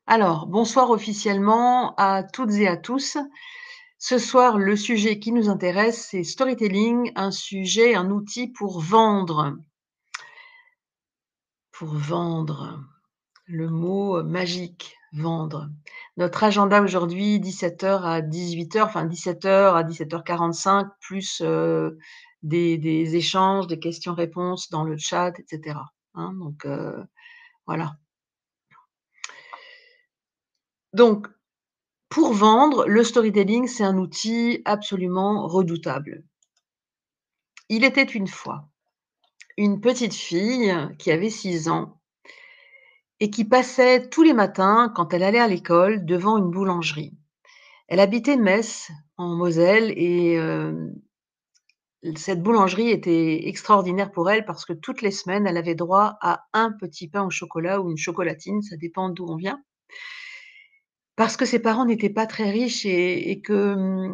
Alors, bonsoir officiellement à toutes et à tous. Ce soir, le sujet qui nous intéresse, c'est storytelling, un sujet, un outil pour vendre. Pour vendre, le mot magique, vendre. Notre agenda aujourd'hui, 17 h à 18 h, enfin 17 h à 17 h 45, plus des échanges, des questions-réponses dans le chat, etc. Hein, donc voilà. Donc, pour vendre, le storytelling, c'est un outil absolument redoutable. Il était une fois une petite fille qui avait 6 ans et qui passait tous les matins, quand elle allait à l'école, devant une boulangerie. Elle habitait Metz, en Moselle, et cette boulangerie était extraordinaire pour elle parce que toutes les semaines, elle avait droit à un petit pain au chocolat ou une chocolatine, ça dépend d'où on vient. Parce que ses parents n'étaient pas très riches et que,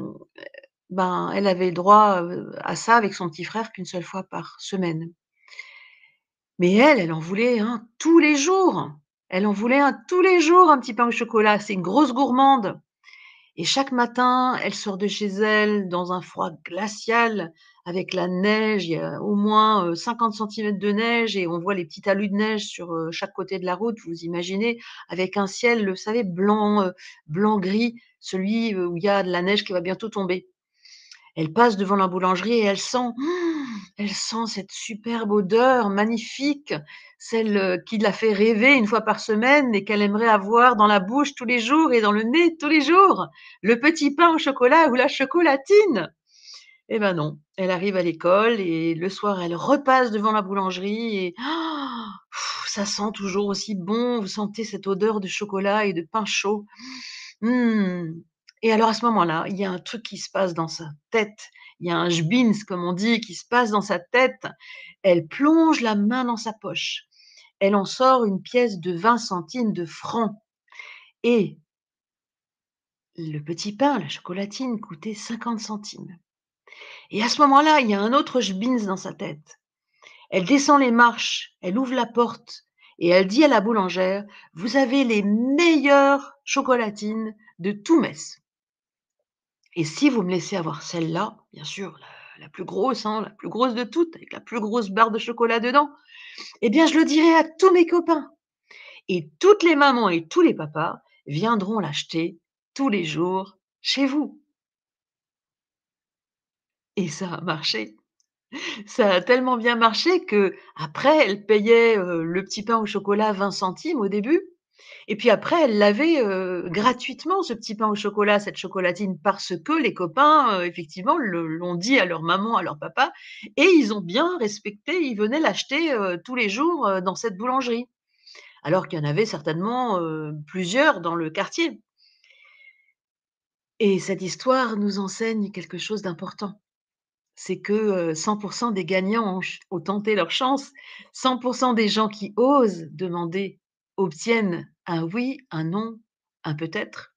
ben, elle avait le droit, à ça avec son petit frère qu'une seule fois par semaine. Mais elle, elle en voulait un tous les jours. Elle en voulait un tous les jours, un petit pain au chocolat. C'est une grosse gourmande et chaque matin, elle sort de chez elle dans un froid glacial avec la neige. Il y a au moins, 50 centimètres de neige et on voit les petits talus de neige sur, chaque côté de la route, vous imaginez? Avec un ciel, vous savez, blanc, blanc-gris, celui, où il y a de la neige qui va bientôt tomber. Elle passe devant la boulangerie et elle sent cette superbe odeur magnifique, celle, qui la fait rêver une fois par semaine et qu'elle aimerait avoir dans la bouche tous les jours et dans le nez tous les jours. Le petit pain au chocolat ou la chocolatine. Eh ben non, elle arrive à l'école et le soir, elle repasse devant la boulangerie et ça sent toujours aussi bon. Vous sentez cette odeur de chocolat et de pain chaud. Mmh. Et alors à ce moment-là, il y a un truc qui se passe dans sa tête. Il y a un schbins, comme on dit, qui se passe dans sa tête. Elle plonge la main dans sa poche. Elle en sort une pièce de 20 centimes de francs et le petit pain, la chocolatine, coûtait 50 centimes. Et à ce moment-là, il y a un autre schbins dans sa tête. Elle descend les marches, elle ouvre la porte et elle dit à la boulangère: «Vous avez les meilleures chocolatines de tout Metz. Et si vous me laissez avoir celle-là, bien sûr, la plus grosse, hein, la plus grosse de toutes, avec la plus grosse barre de chocolat dedans, eh bien, je le dirai à tous mes copains. Et toutes les mamans et tous les papas viendront l'acheter tous les jours chez vous.» Et ça a marché. Ça a tellement bien marché qu'après, elle payait, le petit pain au chocolat 20 centimes au début. Et puis après, elle l'avait, gratuitement, ce petit pain au chocolat, cette chocolatine, parce que les copains, effectivement, l'ont dit à leur maman, à leur papa, et ils ont bien respecté, ils venaient l'acheter, tous les jours, dans cette boulangerie. Alors qu'il y en avait certainement, plusieurs dans le quartier. Et cette histoire nous enseigne quelque chose d'important. C'est que, 100 des gagnants ont tenté leur chance. 100 des gens qui osent demander obtiennent un oui, un non, un peut-être.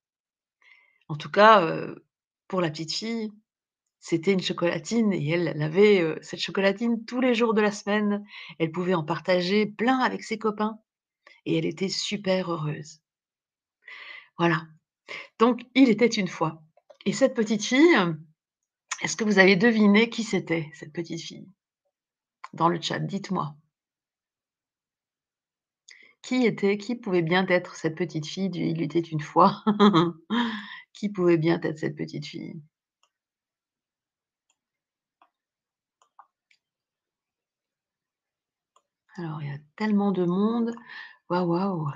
En tout cas, pour la petite fille, c'était une chocolatine et elle avait, cette chocolatine tous les jours de la semaine. Elle pouvait en partager plein avec ses copains et elle était super heureuse. Voilà, donc il était une fois et cette petite fille, est-ce que vous avez deviné qui c'était, cette petite fille? Dans le chat, dites-moi. Qui pouvait bien être cette petite fille du «Il était une fois»? Qui pouvait bien être cette petite fille? Alors, il y a tellement de monde. Waouh, waouh!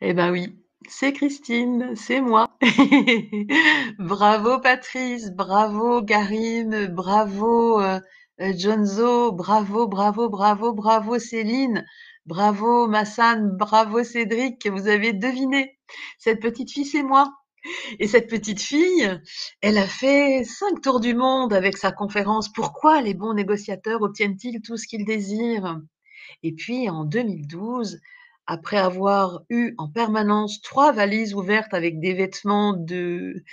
Eh ben oui, c'est Christine, c'est moi. Bravo Patrice, bravo Garine, bravo, Jonzo, bravo, bravo, bravo, bravo Céline, bravo Massane, bravo Cédric, vous avez deviné. Cette petite fille, c'est moi. Et cette petite fille, elle a fait 5 tours du monde avec sa conférence «Pourquoi les bons négociateurs obtiennent-ils tout ce qu'ils désirent?» Et puis en 2012, après avoir eu en permanence 3 valises ouvertes avec des vêtements de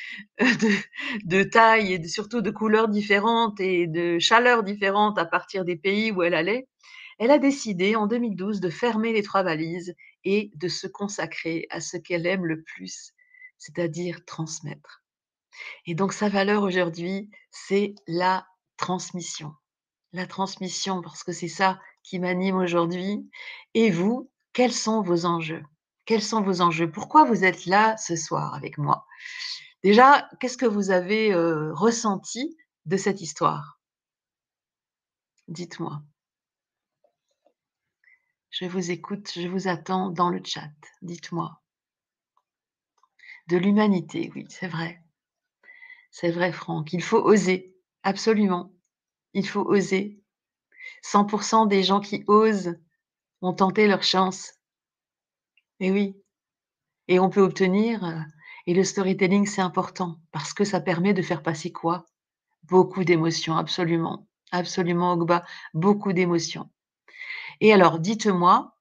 de taille et surtout de couleurs différentes et de chaleurs différentes à partir des pays où elle allait, Elle a décidé en 2012 de fermer les 3 valises et de se consacrer à ce qu'elle aime le plus, c'est-à-dire transmettre. Et donc sa valeur aujourd'hui, c'est la transmission. La transmission, parce que c'est ça qui m'anime aujourd'hui. Et vous, quels sont vos enjeux? Quels sont vos enjeux? Pourquoi vous êtes là ce soir avec moi? Déjà, qu'est-ce que vous avez, ressenti de cette histoire? Dites-moi. Je vous écoute, je vous attends dans le chat. Dites-moi. De l'humanité, oui, c'est vrai. C'est vrai, Franck. Il faut oser. Absolument. Il faut oser. 100 des gens qui osent ont tenté leur chance. Et oui. Et on peut obtenir, et le storytelling, c'est important parce que ça permet de faire passer quoi? Beaucoup d'émotions, absolument. Absolument, Ogba, beaucoup d'émotions. Et alors, dites-moi,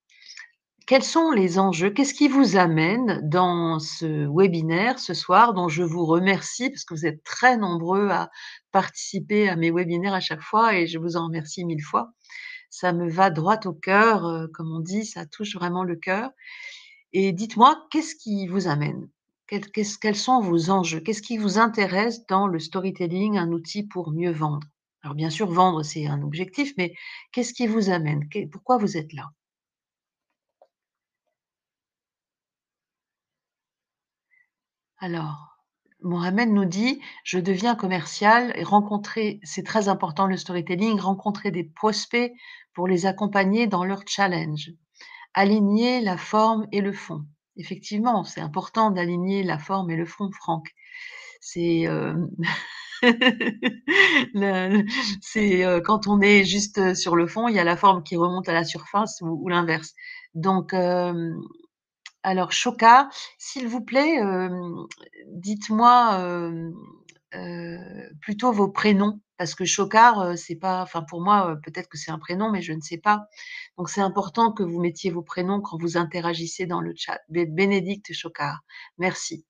quels sont les enjeux? Qu'est-ce qui vous amène dans ce webinaire ce soir, dont je vous remercie parce que vous êtes très nombreux à participer à mes webinaires à chaque fois et je vous en remercie 1000 fois. Ça me va droit au cœur, comme on dit, ça touche vraiment le cœur. Et dites-moi, qu'est-ce qui vous amène? Quels sont vos enjeux? Qu'est-ce qui vous intéresse dans le storytelling, un outil pour mieux vendre? Alors bien sûr, vendre, c'est un objectif, mais qu'est-ce qui vous amène? Pourquoi vous êtes là? Alors, Mohamed nous dit: «Je deviens commercial et rencontrer» c'est très important le storytelling, rencontrer des prospects pour les accompagner dans leurs challenges. Aligner la forme et le fond. Effectivement, c'est important d'aligner la forme et le fond, Franck. C'est, le c'est, quand on est juste, sur le fond, il y a la forme qui remonte à la surface ou l'inverse. Donc, alors Choka, s'il vous plaît, dites-moi, plutôt vos prénoms parce que Chocard, c'est pas enfin pour moi, peut-être que c'est un prénom, mais je ne sais pas. Donc c'est important que vous mettiez vos prénoms quand vous interagissez dans le chat. Bénédicte Chocard, merci.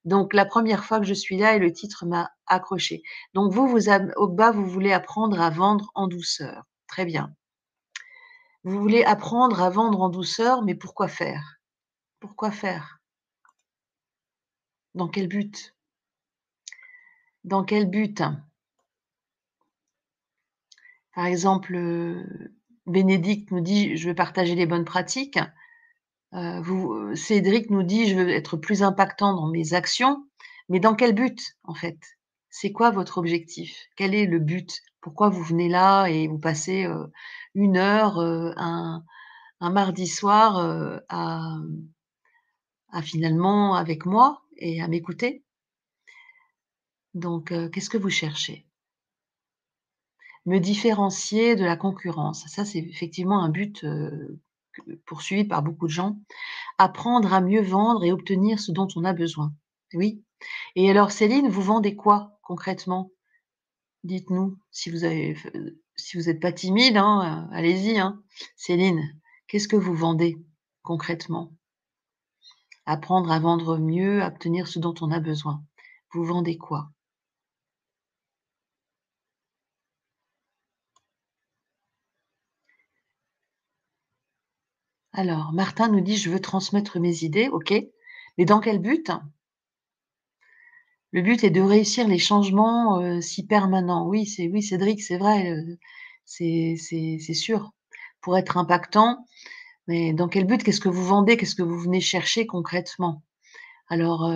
Donc la première fois que je suis là et le titre m'a accroché. Donc vous au bas, vous voulez apprendre à vendre en douceur. Très bien. Vous voulez apprendre à vendre en douceur, mais pourquoi faire? Pourquoi faire? Dans quel but? Dans quel but? Par exemple, Bénédicte nous dit: «Je veux partager les bonnes pratiques». Cédric nous dit: «Je veux être plus impactant dans mes actions». Mais dans quel but, en fait? C'est quoi votre objectif? Quel est le but? Pourquoi vous venez là et vous passez, 1 heure, un mardi soir, à finalement avec moi et à m'écouter? Donc, qu'est-ce que vous cherchez? Me différencier de la concurrence. Ça, c'est effectivement un but, poursuivi par beaucoup de gens. Apprendre à mieux vendre et obtenir ce dont on a besoin. Oui. Et alors Céline, vous vendez quoi concrètement? Dites-nous si vous êtes pas timide, hein, allez-y, hein. Céline, qu'est-ce que vous vendez concrètement? Apprendre à vendre mieux, à obtenir ce dont on a besoin. Vous vendez quoi? Alors, Martin nous dit: «Je veux transmettre mes idées». OK. Mais dans quel but? Le but est de réussir les changements, si permanents. Oui Cédric, c'est vrai, c'est sûr. Pour être impactant, mais dans quel but? Qu'est-ce que vous vendez? Qu'est-ce que vous venez chercher concrètement? Alors,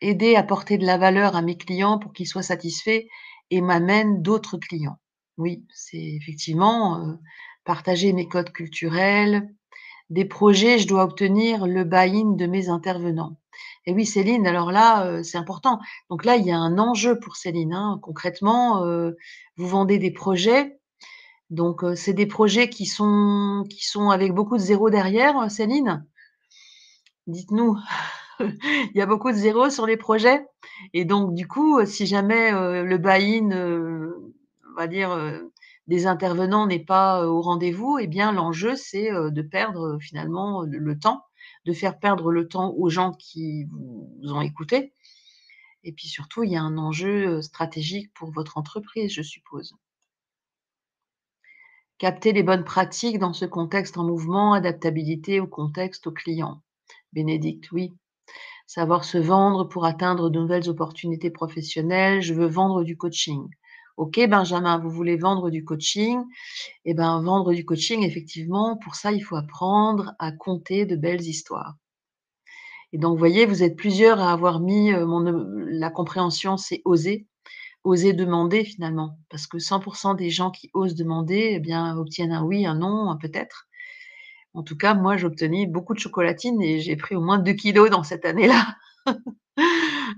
aider, apporter de la valeur à mes clients pour qu'ils soient satisfaits et m'amènent d'autres clients. Oui, c'est effectivement, partager mes codes culturels, des projets, je dois obtenir le buy-in de mes intervenants. Et oui, Céline, alors là, c'est important. Donc là, il y a un enjeu pour Céline, hein. Concrètement, vous vendez des projets, donc c'est des projets qui sont avec beaucoup de zéros derrière, Céline? Dites-nous. Il y a beaucoup de zéros sur les projets? Et donc du coup, si jamais, le buy-in, on va dire, des intervenants n'est pas, au rendez-vous, eh bien l'enjeu c'est, de perdre, finalement, le temps, de faire perdre le temps aux gens qui vous ont écouté et puis surtout, il y a un enjeu, stratégique pour votre entreprise, je suppose. Capter les bonnes pratiques dans ce contexte en mouvement, adaptabilité au contexte, au client. Bénédicte, oui. Savoir se vendre pour atteindre de nouvelles opportunités professionnelles. Je veux vendre du coaching. OK, Benjamin, vous voulez vendre du coaching. Eh ben, vendre du coaching, effectivement, pour ça, il faut apprendre à conter de belles histoires. Et donc, vous voyez, vous êtes plusieurs à avoir mis la compréhension, c'est oser. Oser demander finalement. Parce que 100% des gens qui osent demander, eh bien, obtiennent un oui, un non, un peut-être. En tout cas, moi, j'ai obtenu beaucoup de chocolatine et j'ai pris au moins 2 kilos dans cette année-là.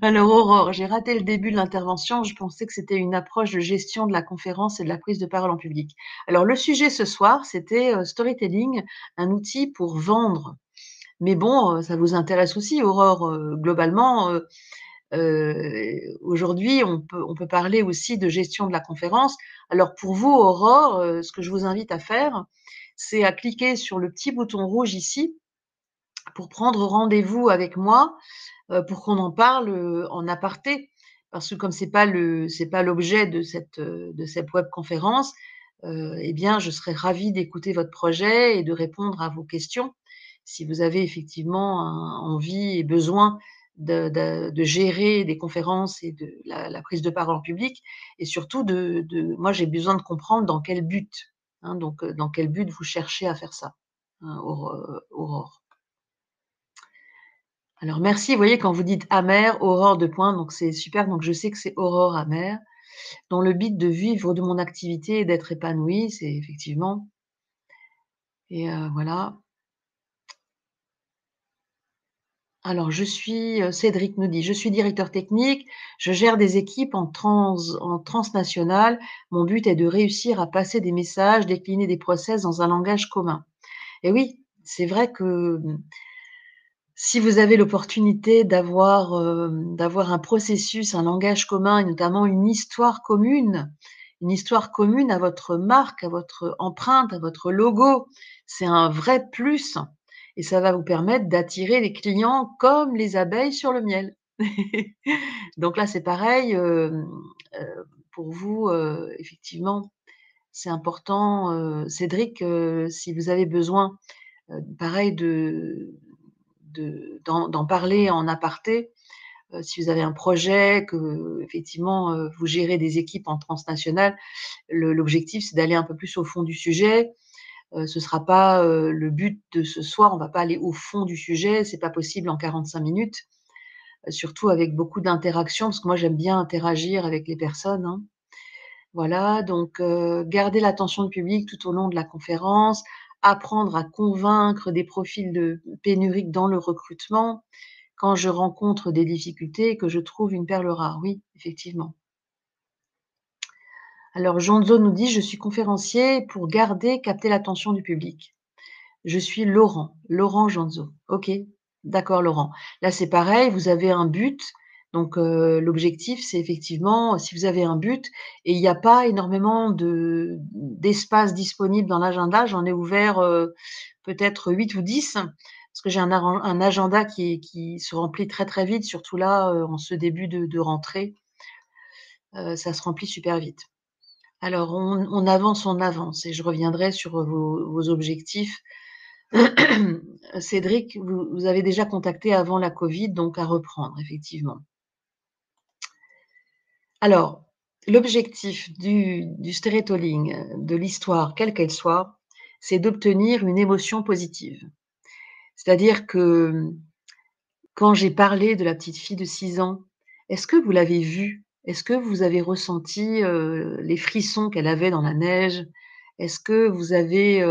Alors Aurore, j'ai raté le début de l'intervention, je pensais que c'était une approche de gestion de la conférence et de la prise de parole en public. Alors le sujet ce soir, c'était, storytelling, un outil pour vendre. Mais bon, ça vous intéresse aussi Aurore, globalement, aujourd'hui on peut parler aussi de gestion de la conférence. Alors pour vous Aurore, ce que je vous invite à faire, c'est à cliquer sur le petit bouton rouge ici, pour prendre rendez-vous avec moi pour qu'on en parle, en aparté. Parce que comme c'est pas l'objet de cette webconférence, eh bien, je serais ravie d'écouter votre projet et de répondre à vos questions. Si vous avez effectivement envie et besoin de gérer des conférences et de la prise de parole en public et surtout moi, j'ai besoin de comprendre dans quel but, hein, donc dans quel but vous cherchez à faire ça, hein, Aurore. Alors merci, vous voyez quand vous dites amère, Aurore 2 points, donc c'est super, donc je sais que c'est Aurore amère, dans le but de vivre de mon activité et d'être épanouie, c'est effectivement et voilà. Alors je suis, Cédric nous dit: «Je suis directeur technique, je gère des équipes en transnational. Mon but est de réussir à passer des messages, décliner des process dans un langage commun». Et oui, c'est vrai que, si vous avez l'opportunité d'avoir un processus, un langage commun et notamment une histoire commune à votre marque, à votre empreinte, à votre logo, c'est un vrai plus et ça va vous permettre d'attirer les clients comme les abeilles sur le miel. Donc là, c'est pareil, pour vous, effectivement, c'est important, Cédric, si vous avez besoin, pareil d'en parler en aparté. Si vous avez un projet, que effectivement vous gérez des équipes en transnational, l'objectif, c'est d'aller un peu plus au fond du sujet. Ce sera pas, le but de ce soir, on va pas aller au fond du sujet, c'est pas possible en 45 minutes, surtout avec beaucoup d'interactions, parce que moi j'aime bien interagir avec les personnes, hein. Voilà, donc garder l'attention du public tout au long de la conférence, apprendre à convaincre des profils pénuriques dans le recrutement, quand je rencontre des difficultés et que je trouve une perle rare. Oui, effectivement. Alors Jonzo nous dit: «Je suis conférencier pour garder, capter l'attention du public». Je suis Laurent, Laurent Jonzo. OK, d'accord Laurent. Là, c'est pareil, vous avez un but, donc l'objectif, c'est effectivement, si vous avez un but et il y a pas énormément d'espace disponible dans l'agenda, j'en ai ouvert, peut-être 8 ou 10 parce que j'ai un agenda qui se remplit très, très vite, surtout là, en ce début de rentrée, ça se remplit super vite. Alors on avance et je reviendrai sur, vos objectifs. Cédric, vous avez déjà contacté avant la covid, donc à reprendre effectivement. Alors, l'objectif du storytelling, de l'histoire, quelle qu'elle soit, c'est d'obtenir une émotion positive. C'est-à-dire que, quand j'ai parlé de la petite fille de 6 ans, est-ce que vous l'avez vue? Est-ce que vous avez ressenti, les frissons qu'elle avait dans la neige? Est-ce que vous avez,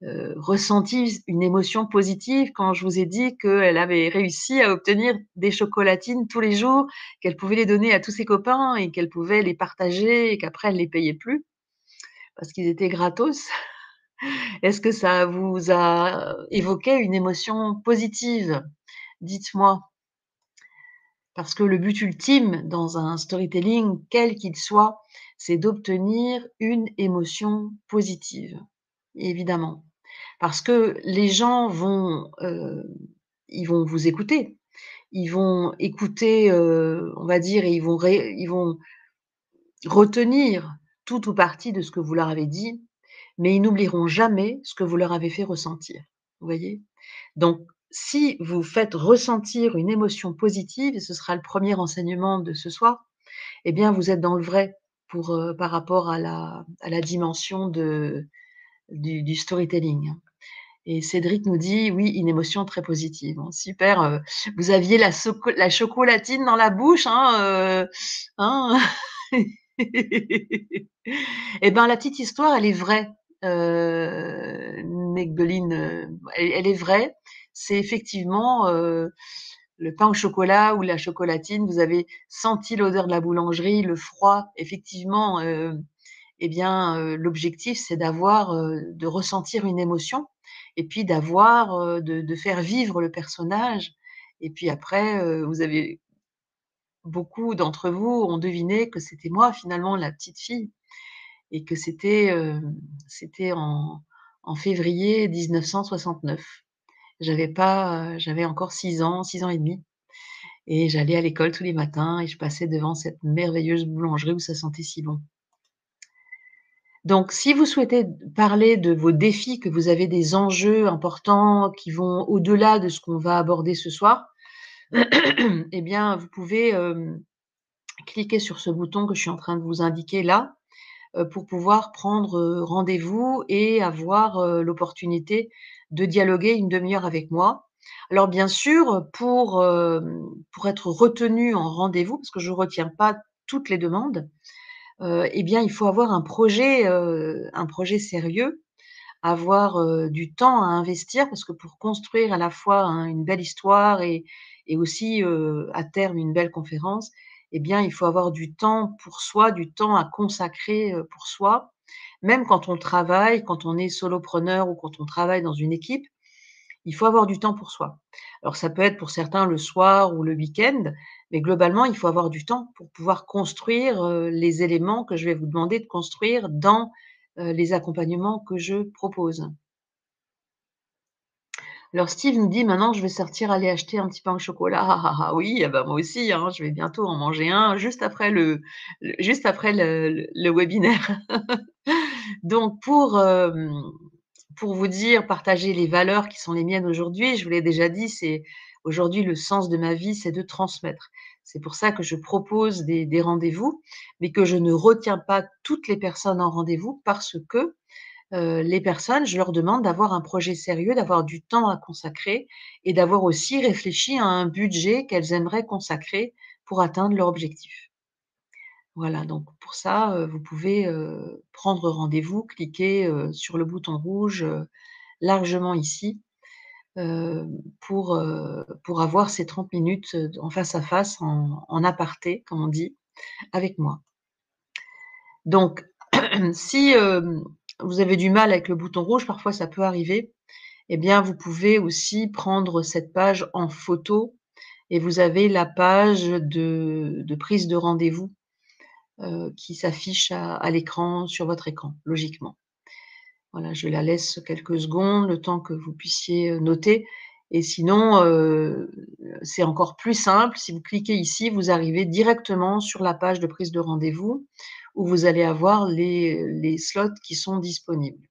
ressenti une émotion positive quand je vous ai dit qu'elle avait réussi à obtenir des chocolatines tous les jours, qu'elle pouvait les donner à tous ses copains et qu'elle pouvait les partager et qu'après elle les payait plus parce qu'ils étaient gratos? Est-ce que ça vous a évoqué une émotion positive? Dites-moi. Parce que le but ultime dans un storytelling, quel qu'il soit, c'est d'obtenir une émotion positive, évidemment. Parce que les gens ils vont vous écouter. Ils vont écouter, on va dire et ils vont retenir tout ou partie de ce que vous leur avez dit. mais ils n'oublieront jamais ce que vous leur avez fait ressentir. Vous voyez? Donc si vous faites ressentir une émotion positive, et ce sera le premier enseignement de ce soir, eh bien vous êtes dans le vrai pour, par rapport à la dimension du storytelling. Et Cédric nous dit: «Oui, une émotion très positive». Bon super, vous aviez la chocolatine dans la bouche, hein? Et ben, la petite histoire, elle est vraie, Megbeline, elle est vraie. C'est effectivement, le pain au chocolat ou la chocolatine, vous avez senti l'odeur de la boulangerie, le froid. Effectivement, eh bien, l'objectif, c'est d'avoir, de ressentir une émotion et puis d'avoir, de faire vivre le personnage et puis après, vous avez beaucoup d'entre vous ont deviné que c'était moi finalement la petite fille et que c'était en février 1969. J'avais encore 6 ans, 6 ans et demi et j'allais à l'école tous les matins et je passais devant cette merveilleuse boulangerie où ça sentait si bon. Donc si vous souhaitez parler de vos défis, que vous avez des enjeux importants qui vont au-delà de ce qu'on va aborder ce soir, eh bien vous pouvez, cliquer sur ce bouton que je suis en train de vous indiquer là, pour pouvoir prendre, rendez-vous et avoir, l'opportunité de dialoguer une demi-heure avec moi. Alors bien sûr, pour être retenu en rendez-vous, parce que je ne retiens pas toutes les demandes, eh bien, il faut avoir un projet sérieux, avoir, du temps à investir parce que pour construire à la fois une belle histoire et aussi, à terme une belle conférence, eh bien, il faut avoir du temps pour soi, du temps à consacrer, pour soi. Même quand on travaille, quand on est solopreneur ou quand on travaille dans une équipe, il faut avoir du temps pour soi. Alors ça peut être pour certains le soir ou le week-end, mais globalement, il faut avoir du temps pour pouvoir construire, les éléments que je vais vous demander de construire dans, les accompagnements que je propose. Alors Steve nous dit: «Maintenant je vais sortir aller acheter un petit pain au chocolat. Ah ah ah, oui, ah bah, moi aussi, hein, je vais bientôt en manger un juste après le webinaire». Donc pour vous dire, partager les valeurs qui sont les miennes aujourd'hui, je vous l'ai déjà dit, c'est aujourd'hui le sens de ma vie, c'est de transmettre. C'est pour ça que je propose des rendez-vous, mais que je ne retiens pas toutes les personnes en rendez-vous parce que, les personnes, je leur demande d'avoir un projet sérieux, d'avoir du temps à consacrer et d'avoir aussi réfléchi à un budget qu'elles aimeraient consacrer pour atteindre leur objectif. Voilà, donc pour ça, vous pouvez, prendre rendez-vous, cliquer, sur le bouton rouge, largement ici, heu, pour avoir ces 30 minutes, en face à face, en aparté, comme on dit, avec moi. Donc si, vous avez du mal avec le bouton rouge, parfois ça peut arriver, eh bien vous pouvez aussi prendre cette page en photo et vous avez la page de prise de rendez-vous, qui s'affiche à l'écran, sur votre écran, logiquement. Voilà, je la laisse quelques secondes, le temps que vous puissiez, noter et sinon, c'est encore plus simple, si vous cliquez ici, vous arrivez directement sur la page de prise de rendez-vous où vous allez avoir les slots qui sont disponibles.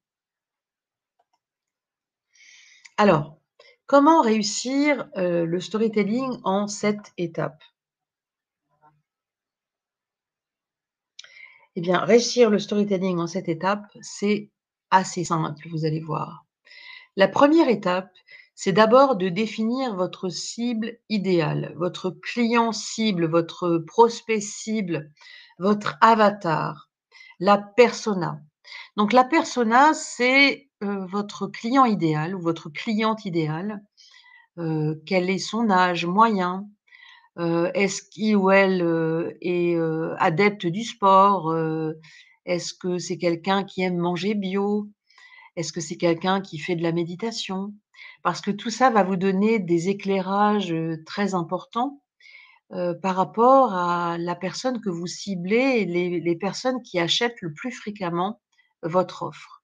Alors, comment réussir, le storytelling en 7 étapes? Eh bien, réussir le storytelling en 7 étapes, c'est assez simple, vous allez voir. La première étape, c'est d'abord de définir votre cible idéale, votre client cible, votre prospect cible, votre avatar, la persona. Donc la persona, c'est, votre client idéal ou votre cliente idéale. Quel est son âge moyen? Est-ce qu'il ou elle, est, adepte du sport? Est-ce que c'est quelqu'un qui aime manger bio? Est-ce que c'est quelqu'un qui fait de la méditation? Parce que tout ça va vous donner des éclairages, très importants, par rapport à la personne que vous ciblez et les personnes qui achètent le plus fréquemment votre offre.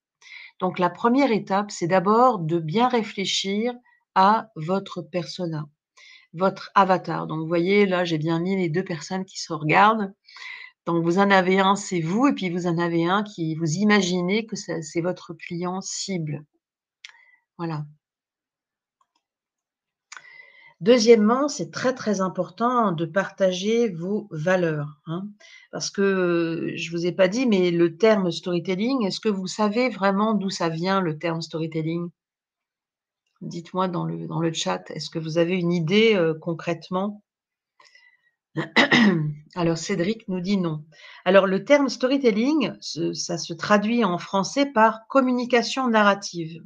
Donc la première étape, c'est d'abord de bien réfléchir à votre persona, votre avatar. Donc vous voyez, là, j'ai bien mis les 2 personnes qui se regardent. Donc vous en avez un, c'est vous et puis vous en avez un qui vous imaginez que ça c'est votre client cible. Voilà. Deuxièmement, c'est très, très important de partager vos valeurs, hein, parce que, je vous ai pas dit, mais le terme storytelling, est-ce que vous savez vraiment d'où ça vient le terme storytelling? Dites-moi dans le chat, est-ce que vous avez une idée, concrètement? Alors Cédric nous dit non. Alors le terme storytelling, ça se traduit en français par communication narrative.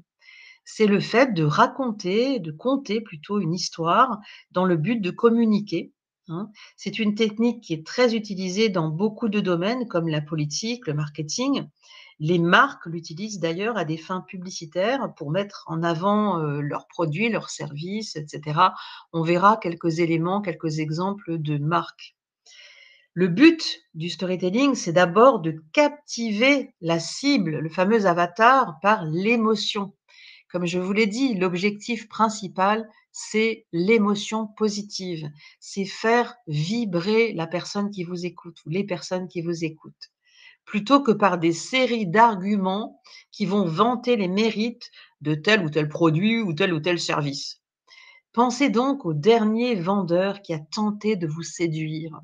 C'est le fait de raconter, de conter plutôt une histoire dans le but de communiquer, hein. C'est une technique qui est très utilisée dans beaucoup de domaines comme la politique, le marketing. Les marques l'utilisent d'ailleurs à des fins publicitaires pour mettre en avant, leurs produits, leurs services, et cetera. On verra quelques éléments, quelques exemples de marques. Le but du storytelling, c'est d'abord de captiver la cible, le fameux avatar, par l'émotion. Comme je vous l'ai dit, l'objectif principal, c'est l'émotion positive. C'est faire vibrer la personne qui vous écoute ou les personnes qui vous écoutent, plutôt que par des séries d'arguments qui vont vanter les mérites de tel ou tel produit ou tel service. Pensez donc au dernier vendeur qui a tenté de vous séduire,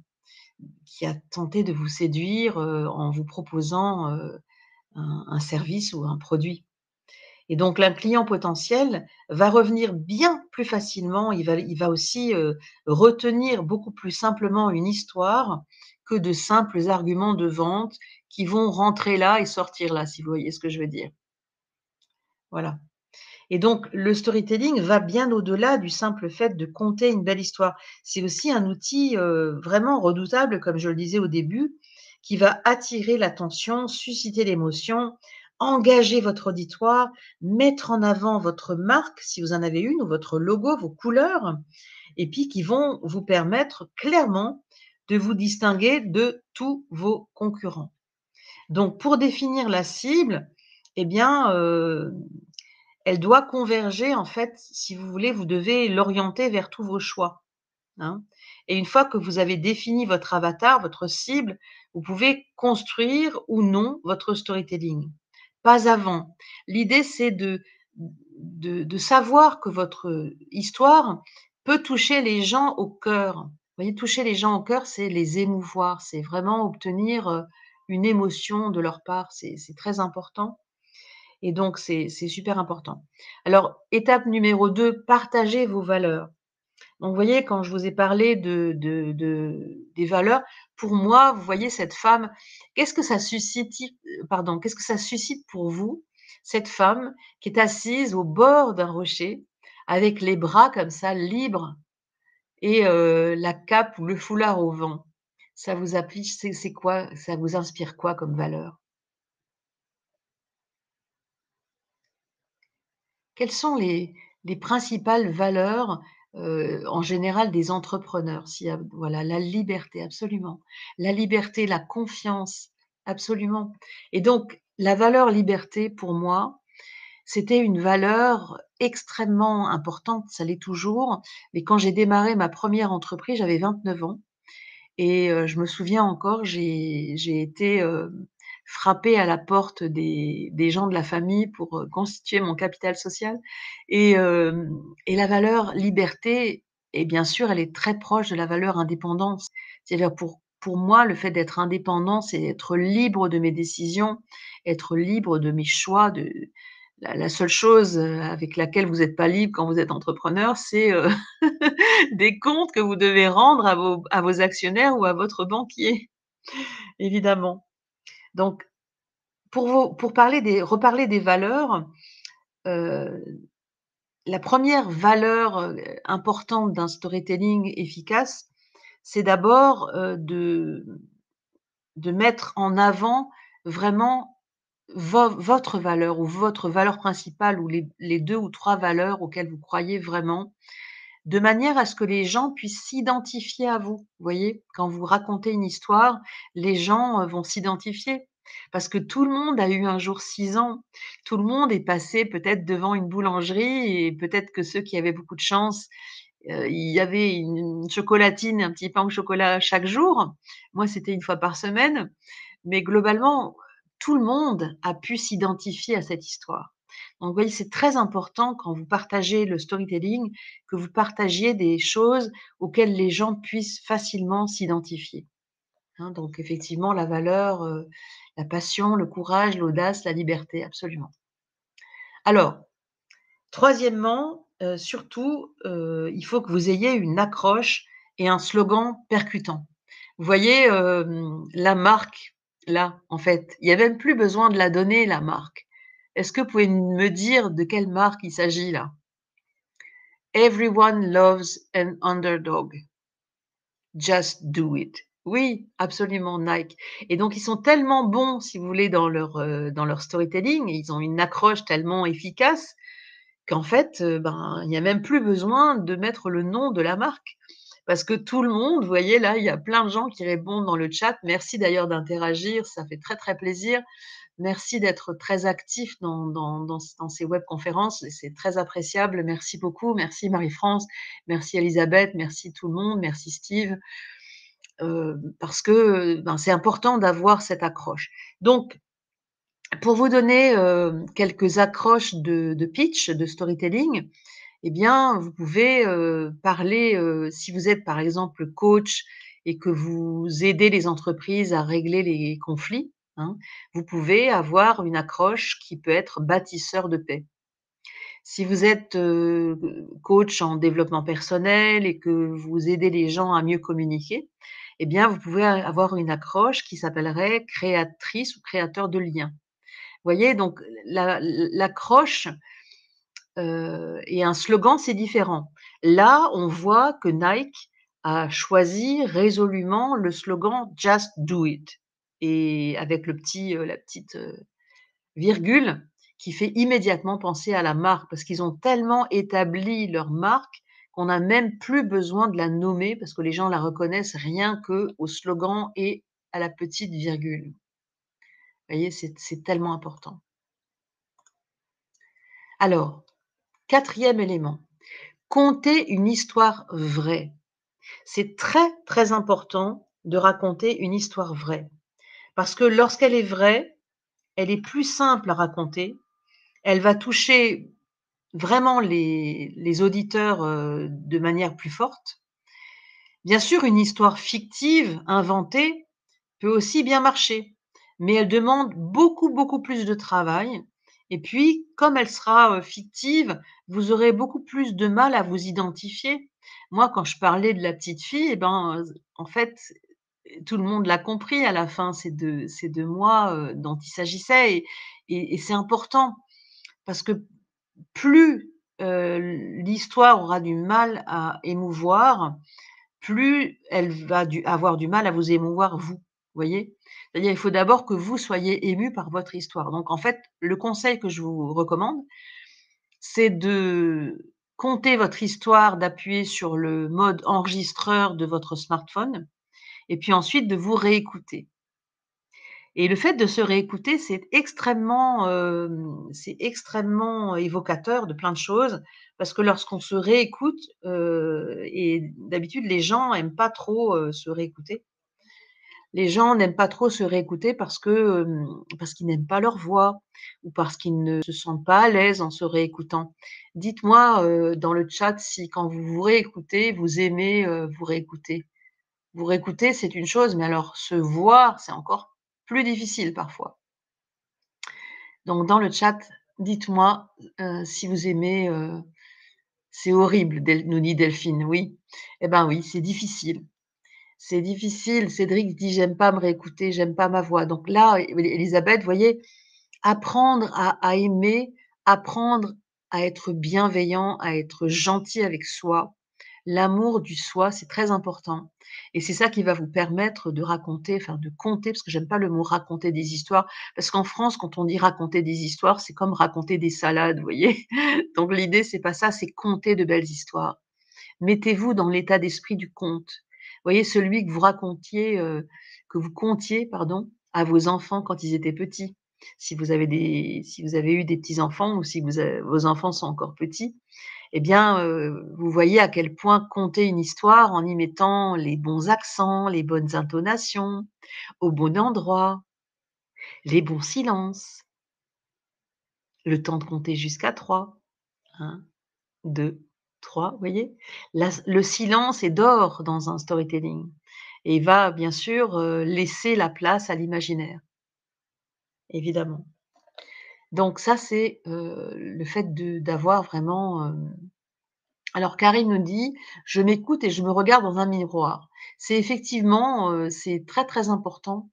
en vous proposant, un service ou un produit. Et donc un client potentiel va revenir bien plus facilement, il va aussi, retenir beaucoup plus simplement une histoire que de simples arguments de vente qui vont rentrer là et sortir là, si vous voyez ce que je veux dire. Voilà. Et donc le storytelling va bien au-delà du simple fait de conter une belle histoire. C'est aussi un outil, vraiment redoutable, comme je le disais au début, qui va attirer l'attention, susciter l'émotion, engager votre auditoire, mettre en avant votre marque, si vous en avez une, ou votre logo, vos couleurs, et puis qui vont vous permettre clairement de vous distinguer de tous vos concurrents. Donc pour définir la cible, eh bien, elle doit converger en fait, si vous voulez, vous devez l'orienter vers tous vos choix, hein. Et une fois que vous avez défini votre avatar, votre cible, vous pouvez construire ou non votre storytelling. Pas avant. L'idée, c'est de savoir que votre histoire peut toucher les gens au cœur. Vous voyez, toucher les gens au cœur, c'est les émouvoir, c'est vraiment obtenir, une émotion de leur part, c'est très important. Et donc c'est super important. Alors, étape numéro 2, partagez vos valeurs. Donc vous voyez, quand je vous ai parlé de des valeurs, pour moi, vous voyez cette femme, qu'est-ce que ça suscite qu'est-ce que ça suscite pour vous, cette femme qui est assise au bord d'un rocher, avec les bras comme ça libres et la cape ou le foulard au vent? Ça vous applique c'est quoi? Ça vous inspire quoi comme valeur? Quelles sont les principales valeurs, en général des entrepreneurs? S'il y a voilà, la liberté, absolument. La liberté, la confiance, absolument. Et donc la valeur liberté pour moi, c'était une valeur extrêmement importante, ça l'est toujours. Mais quand j'ai démarré ma première entreprise, j'avais 29 ans et je me souviens encore, j'ai été, frappée à la porte des gens de la famille pour, constituer mon capital social et la valeur liberté et bien sûr, elle est très proche de la valeur indépendance. C'est-à-dire pour moi, le fait d'être indépendant, c'est être libre de mes décisions, être libre de mes choix, de la seule chose, avec laquelle vous êtes pas libre quand vous êtes entrepreneur, c'est, des comptes que vous devez rendre à vos actionnaires ou à votre banquier, évidemment. Donc pour reparler des valeurs, heu, la première valeur, importante d'un storytelling efficace, c'est d'abord, de mettre en avant vraiment votre valeur ou votre valeur principale ou les 2 ou 3 valeurs auxquelles vous croyez vraiment. De manière à ce que les gens puissent s'identifier à vous. Vous voyez? Quand vous racontez une histoire, les gens, vont s'identifier. Parce que tout le monde a eu un jour 6 ans. Tout le monde est passé peut-être devant une boulangerie et peut-être que ceux qui avaient beaucoup de chance il y avait une chocolatine, un petit pain au chocolat chaque jour. Moi, c'était une fois par semaine, mais globalement, tout le monde a pu s'identifier à cette histoire. Donc vous voyez, c'est très important quand vous partagez le storytelling, que vous partagiez des choses auxquelles les gens puissent facilement s'identifier, hein. Donc effectivement, la valeur, la passion, le courage, l'audace, la liberté, absolument. Alors, troisièmement, surtout, il faut que vous ayez une accroche et un slogan percutant. Vous voyez, la marque, là, en fait, il y a même plus besoin de la donner, la marque. Est-ce que vous pouvez me dire de quelle marque il s'agit là? Everyone loves an underdog. Just do it. Oui, absolument, Nike. Et donc ils sont tellement bons, si vous voulez, dans leur storytelling, ils ont une accroche tellement efficace qu'en fait, ben, il n'y a même plus besoin de mettre le nom de la marque. Parce que tout le monde, vous voyez là, il y a plein de gens qui répondent dans le chat. Merci d'ailleurs d'interagir, ça fait très, très plaisir. Merci d'être très actif dans ces webconférences, c'est très appréciable. Merci beaucoup. Merci Marie-France, merci Elisabeth, merci tout le monde, merci Steve, parce que, ben, c'est important d'avoir cette accroche. Donc pour vous donner, quelques accroches de pitch, de storytelling, eh bien, vous pouvez, parler, si vous êtes, par exemple, coach et que vous aidez les entreprises à régler les conflits, hein, vous pouvez avoir une accroche qui peut être bâtisseur de paix. Si vous êtes, coach en développement personnel et que vous aidez les gens à mieux communiquer, eh bien, vous pouvez avoir une accroche qui s'appellerait créatrice ou créateur de liens. Vous voyez? Donc l'accroche, et un slogan, c'est différent. Là, on voit que Nike a choisi résolument le slogan «Just do it» et avec la petite, virgule qui fait immédiatement penser à la marque parce qu'ils ont tellement établi leur marque qu'on n'a même plus besoin de la nommer parce que les gens la reconnaissent rien qu'au slogan et à la petite virgule. Vous voyez? C'est tellement important. Alors, quatrième élément, conter une histoire vraie. C'est très, très important de raconter une histoire vraie parce que lorsqu'elle est vraie, elle est plus simple à raconter, elle va toucher vraiment les auditeurs, de manière plus forte. Bien sûr, une histoire fictive, inventée, peut aussi bien marcher, mais elle demande beaucoup, beaucoup plus de travail et puis comme elle sera, fictive, vous aurez beaucoup plus de mal à vous identifier. Moi, quand je parlais de la petite fille et ben, en fait, tout le monde l'a compris à la fin, c'est de moi, dont il s'agissait et c'est important parce que plus, l'histoire aura du mal à émouvoir, plus elle va avoir du mal à vous émouvoir vous, voyez? C'est-à-dire, il faut d'abord que vous soyez ému par votre histoire. Donc en fait, le conseil que je vous recommande, c'est de conter votre histoire, d'appuyer sur le mode enregistreur de votre smartphone et puis ensuite de vous réécouter. Et le fait de se réécouter, c'est extrêmement évocateur de plein de choses parce que lorsqu'on se réécoute, et d'habitude les gens aiment pas trop, se réécouter. Les gens n'aiment pas trop se réécouter parce qu'ils n'aiment pas leur voix ou parce qu'ils ne se sentent pas à l'aise en se réécoutant. Dites-moi, dans le chat si quand vous vous réécoutez, vous aimez, vous réécouter. Vous réécouter, c'est une chose, mais alors se voir, c'est encore plus difficile parfois. Donc dans le chat, dites-moi, si vous aimez, c'est horrible, nous dit Delphine, oui. Eh ben oui, c'est difficile. C'est difficile. Cédric dit: «J'aime pas me réécouter, j'aime pas ma voix». Donc là, Élisabeth, vous voyez, apprendre à aimer, apprendre à être bienveillant, à être gentil avec soi. L'amour du soi, c'est très important et c'est ça qui va vous permettre de raconter, enfin de conter, parce que j'aime pas le mot raconter des histoires, parce qu'en France, quand on dit raconter des histoires, c'est comme raconter des salades, vous voyez? Donc l'idée, c'est pas ça, c'est conter de belles histoires. Mettez-vous dans l'état d'esprit du conte. Vous voyez, celui que vous contiez, pardon, à vos enfants quand ils étaient petits. Si vous avez eu des petits enfants ou si vos enfants sont encore petits, eh bien, vous voyez à quel point conter une histoire en y mettant les bons accents, les bonnes intonations, au bon endroit, les bons silences, le temps de compter jusqu'à 3, 1, 2, 3, vous voyez? Le silence est d'or dans un storytelling et va bien sûr, laisser la place à l'imaginaire, évidemment. Donc ça, c'est, le fait d'avoir vraiment, alors Karine nous dit: «Je m'écoute et je me regarde dans un miroir». C'est effectivement, c'est très, très important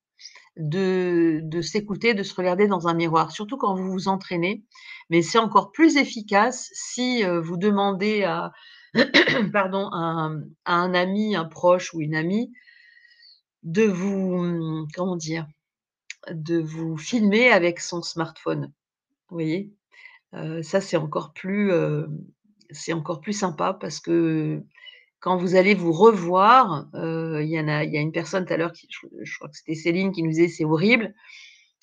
de s'écouter, de se regarder dans un miroir, surtout quand vous vous entraînez. Mais c'est encore plus efficace si, vous demandez à pardon, à un ami, un proche ou une amie de vous, comment dire? De vous filmer avec son smartphone, vous voyez? Ça, c'est encore plus sympa parce que quand vous allez vous revoir, il y a une personne tout à l'heure qui je crois que c'était Céline qui nous disait: «C'est horrible».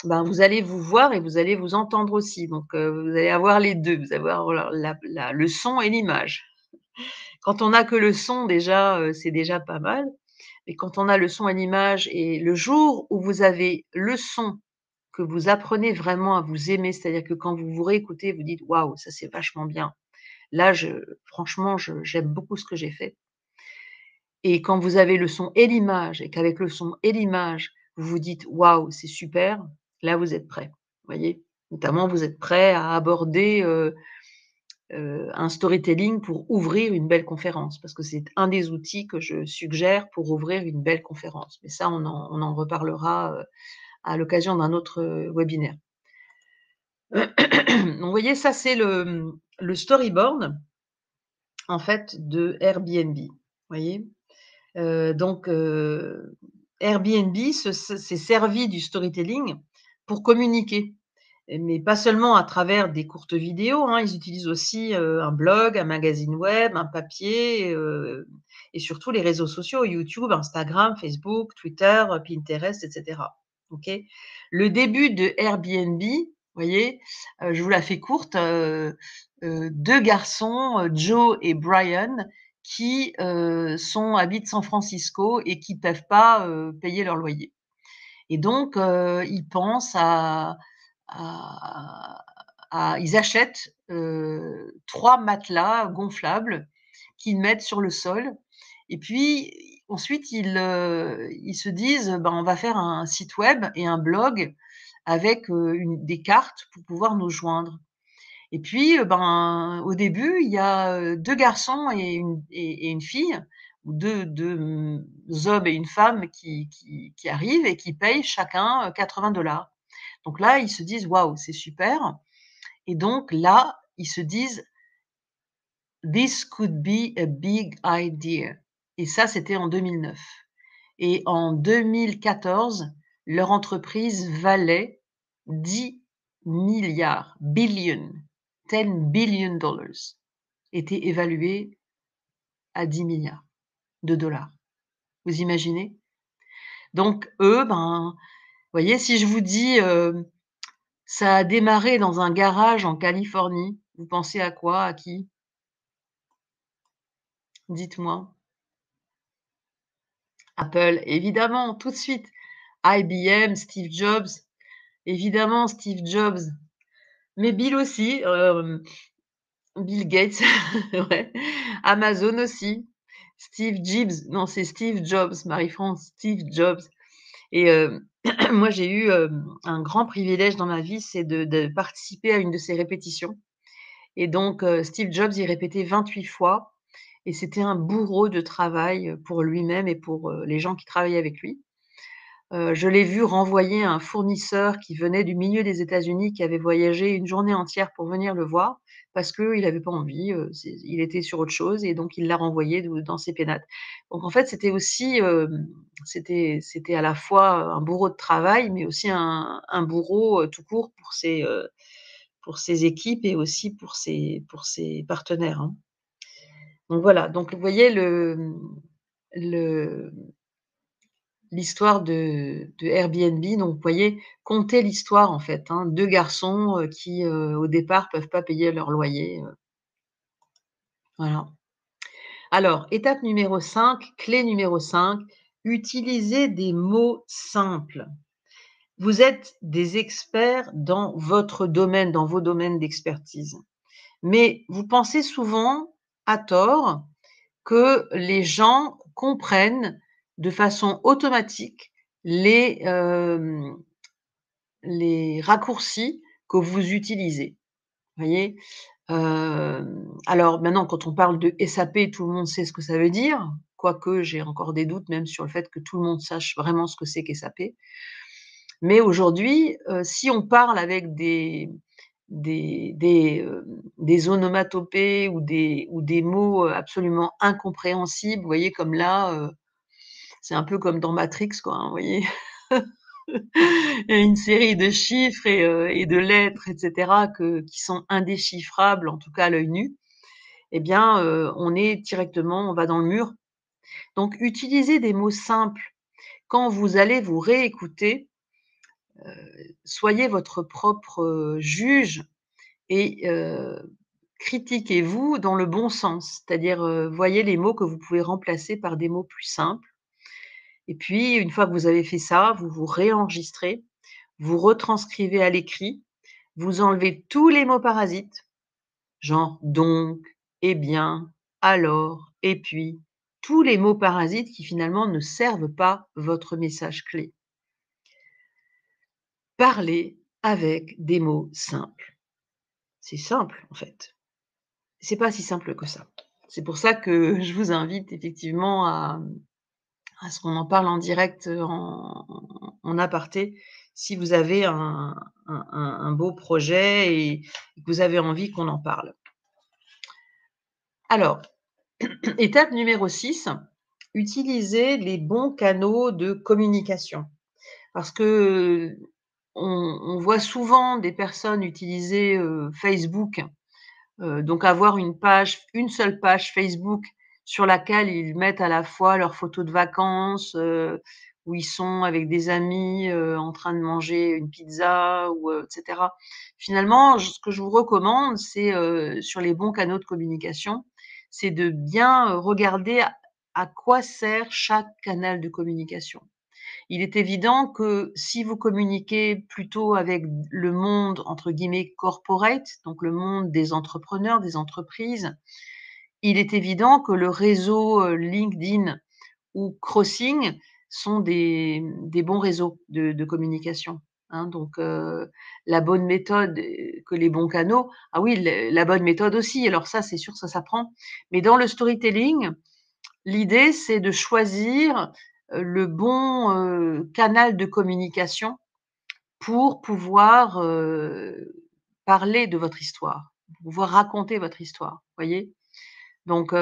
Ben, vous allez vous voir et vous allez vous entendre aussi, donc vous allez avoir les 2. Vous allez avoir voilà le son et l'image. Quand on n'a que le son déjà, c'est déjà pas mal, mais quand on a le son et l'image et le jour où vous avez le son, que vous apprenez vraiment à vous aimer, c'est-à-dire que quand vous vous réécoutez, vous dites: «Waouh, ça c'est vachement bien. Là, franchement, j'aime beaucoup ce que j'ai fait». Et quand vous avez le son et l'image et qu'avec le son et l'image, vous vous dites: «Waouh, c'est super», là, vous êtes prêt, vous voyez? Notamment, vous êtes prêt à aborder, un storytelling pour ouvrir une belle conférence, parce que c'est un des outils que je suggère pour ouvrir une belle conférence. Mais ça, on en reparlera, à l'occasion d'un autre, webinaire. Donc vous voyez, ça, c'est le storyboard, en fait, de Airbnb, vous voyez? Donc Airbnb s'est servi du storytelling pour communiquer, mais pas seulement à travers des courtes vidéos, hein. Ils utilisent aussi, un blog, un magazine web, un papier, et surtout les réseaux sociaux, YouTube, Instagram, Facebook, Twitter, Pinterest et cetera. OK? Le début de Airbnb, vous voyez, je vous la fais courte, 2 garçons, Joe et Brian, qui, habitent San Francisco et qui peuvent pas, payer leur loyer. Et donc, ils pensent à ils achètent, 3 matelas gonflables qu'ils mettent sur le sol et puis ensuite ils se disent: «Ben, on va faire un site web et un blog avec, des cartes pour pouvoir nous joindre». Et puis, ben, au début, il y a, 2 garçons et une fille, ou deux hommes et une femme qui arrivent et qui payent chacun, 80 $. Donc là, ils se disent: «Waouh, c'est super», et donc là, ils se disent: «This could be a big idea», et ça, c'était en 2009, et en 2014, leur entreprise valait 10 milliards, billion, 10 billion dollars, était évaluée à 10 milliards de dollars. Vous imaginez? Donc eux, ben, vous voyez, si je vous dis, ça a démarré dans un garage en Californie, vous pensez à quoi? À qui? Dites-moi. Apple, évidemment, tout de suite. IBM, Steve Jobs, évidemment Steve Jobs, mais Bill aussi, Bill Gates, ouais. Amazon aussi. Steve Jobs, non, c'est Steve Jobs, Marie-France, Steve Jobs. Et moi, j'ai eu, un grand privilège dans ma vie, c'est de participer à une de ses répétitions, et donc Steve Jobs, il répétait 28 fois et c'était un bourreau de travail, pour lui-même et pour, les gens qui travaillaient avec lui. Je l'ai vu renvoyer un fournisseur qui venait du milieu des États-Unis, qui avait voyagé une journée entière pour venir le voir parce qu'il avait pas envie, il était sur autre chose et donc il l'a renvoyé dans ses pénates. Donc en fait, c'était aussi, c'était à la fois un bourreau de travail, mais aussi un bourreau, tout court pour ses équipes et aussi pour ses partenaires, hein. Donc voilà, donc vous voyez le l'histoire de Airbnb, donc vous voyez, contez l'histoire en fait, hein. 2 garçons, qui, au départ peuvent pas payer leur loyer. Voilà. Alors, étape numéro 5, clé numéro 5, utilisez des mots simples. Vous êtes des experts dans votre domaine, dans vos domaines d'expertise. Mais vous pensez souvent, à tort, que les gens comprennent de façon automatique les, les raccourcis que vous utilisez. Voyez? Alors maintenant quand on parle de SAP, tout le monde sait ce que ça veut dire, quoique j'ai encore des doutes même sur le fait que tout le monde sache vraiment ce que c'est qu'SAP. Mais aujourd'hui, si on parle avec des onomatopées ou des mots, absolument incompréhensibles, vous voyez? Comme là, c'est un peu comme dans Matrix quoi, hein, vous voyez? Il y a une série de chiffres et de lettres et cetera qui sont indéchiffrables, en tout cas à l'œil nu. Eh bien, on va dans le mur. Donc utilisez des mots simples. Quand vous allez vous réécouter, soyez votre propre, juge et critiquez-vous dans le bon sens. C'est-à-dire, voyez les mots que vous pouvez remplacer par des mots plus simples et puis une fois que vous avez fait ça, vous vous réenregistrez, vous retranscrivez à l'écrit, vous enlevez tous les mots parasites, genre donc, eh bien, alors, et puis, tous les mots parasites qui finalement ne servent pas votre message clé. Parlez avec des mots simples. C'est simple en fait. C'est pas si simple que ça. C'est pour ça que je vous invite effectivement à ce qu'on en parle en direct, en aparté, si vous avez un beau projet et que vous avez envie qu'on en parle. Alors, étape numéro 6, utilisez les bons canaux de communication. Parce que, on voit souvent des personnes utiliser, Facebook, donc avoir une seule page Facebook sur laquelle ils mettent à la fois leurs photos de vacances, où ils sont avec des amis, en train de manger une pizza ou, et cetera. Finalement, ce que je vous recommande, c'est, sur les bons canaux de communication, c'est de bien, regarder à quoi sert chaque canal de communication. Il est évident que si vous communiquez plutôt avec le monde, entre guillemets, «corporate», donc le monde des entrepreneurs, des entreprises, il est évident que le réseau, LinkedIn ou Crossing sont des bons réseaux de communication, hein. Donc la bonne méthode, que les bons canaux, ah oui, le la bonne méthode aussi, alors ça, c'est sûr, ça s'apprend. Mais dans le storytelling, l'idée, c'est de choisir, le bon, canal de communication pour pouvoir, parler de votre histoire, pouvoir raconter votre histoire, voyez? Donc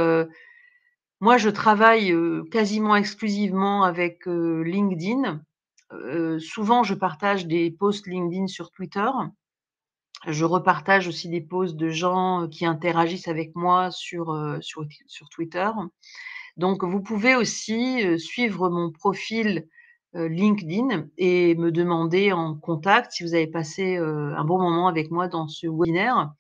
moi, je travaille, quasiment exclusivement avec, LinkedIn. Souvent, je partage des posts LinkedIn sur Twitter. Je repartage aussi des posts de gens, qui interagissent avec moi sur Twitter. Donc vous pouvez aussi, suivre mon profil, LinkedIn et me demander en contact si vous avez passé, un bon moment avec moi dans ce webinaire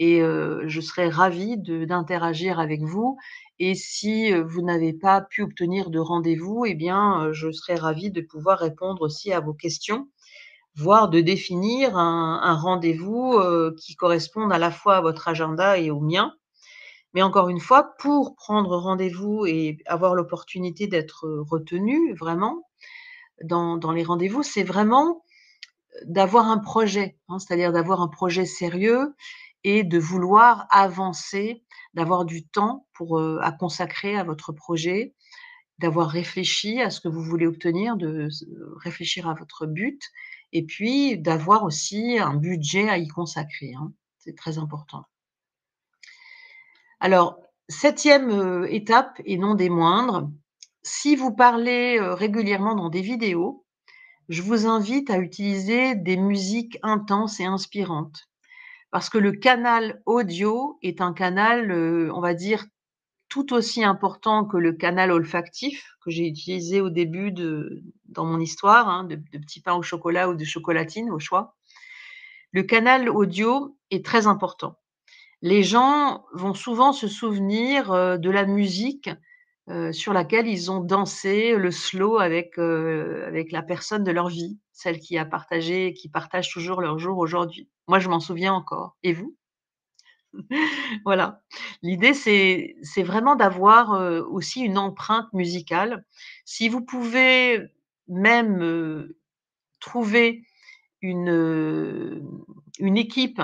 et je serai ravie d'interagir avec vous et si, vous n'avez pas pu obtenir de rendez-vous et bien, je serai ravie de pouvoir répondre aussi à vos questions, voire de définir un rendez-vous, qui corresponde à la fois à votre agenda et au mien. Mais encore une fois, pour prendre rendez-vous et avoir l'opportunité d'être, retenu vraiment dans les rendez-vous, c'est vraiment, d'avoir un projet, hein. C'est-à-dire d'avoir un projet sérieux et de vouloir avancer, d'avoir du temps pour, à consacrer à votre projet, d'avoir réfléchi à ce que vous voulez obtenir, de s réfléchir à votre but et puis d'avoir aussi un budget à y consacrer, hein. C'est très important. Alors, 7e, étape et non des moindres, si vous parlez, régulièrement dans des vidéos, je vous invite à utiliser des musiques intenses et inspirantes. Parce que le canal audio est un canal, on va dire, tout aussi important que le canal olfactif que j'ai utilisé au début dans mon histoire, hein, de Petit Pain au chocolat ou de Chocolatine, au choix. Le canal audio est très important. Les gens vont souvent se souvenir, de la musique, sur laquelle ils ont dansé le slow avec la personne de leur vie, celle qui partage toujours leur jour aujourd'hui. Moi, je m'en souviens encore. Et vous? Voilà. L'idée, c'est vraiment d'avoir, aussi une empreinte musicale. Si vous pouvez même, trouver une, heu, une équipe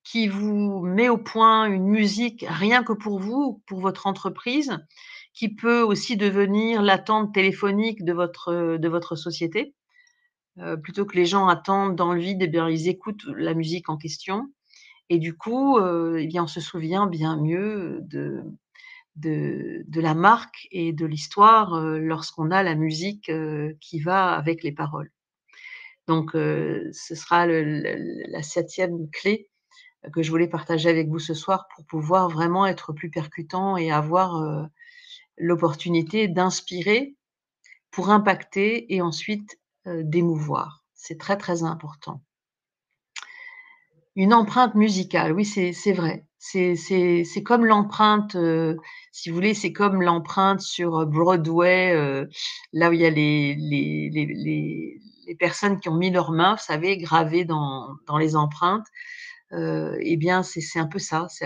qui vous met au point une musique rien que pour vous, pour votre entreprise, qui peut aussi devenir l'attente téléphonique de votre société. Plutôt que les gens attendent dans le vide et bien, ils écoutent la musique en question et du coup, eh bien, on se souvient bien mieux de la marque et de l'histoire, lorsqu'on a la musique, qui va avec les paroles. Donc ce sera la 7e clé que je voulais partager avec vous ce soir pour pouvoir vraiment être plus percutant et avoir, l'opportunité d'inspirer pour impacter et ensuite, d'émouvoir. C'est très, très important. Une empreinte musicale, oui, c'est vrai. C'est comme l'empreinte, si vous voulez, c'est comme l'empreinte sur, Broadway, là où il y a les personnes qui ont mis leurs mains, vous savez, gravées dans les empreintes. Et bien, c'est un peu ça, c'est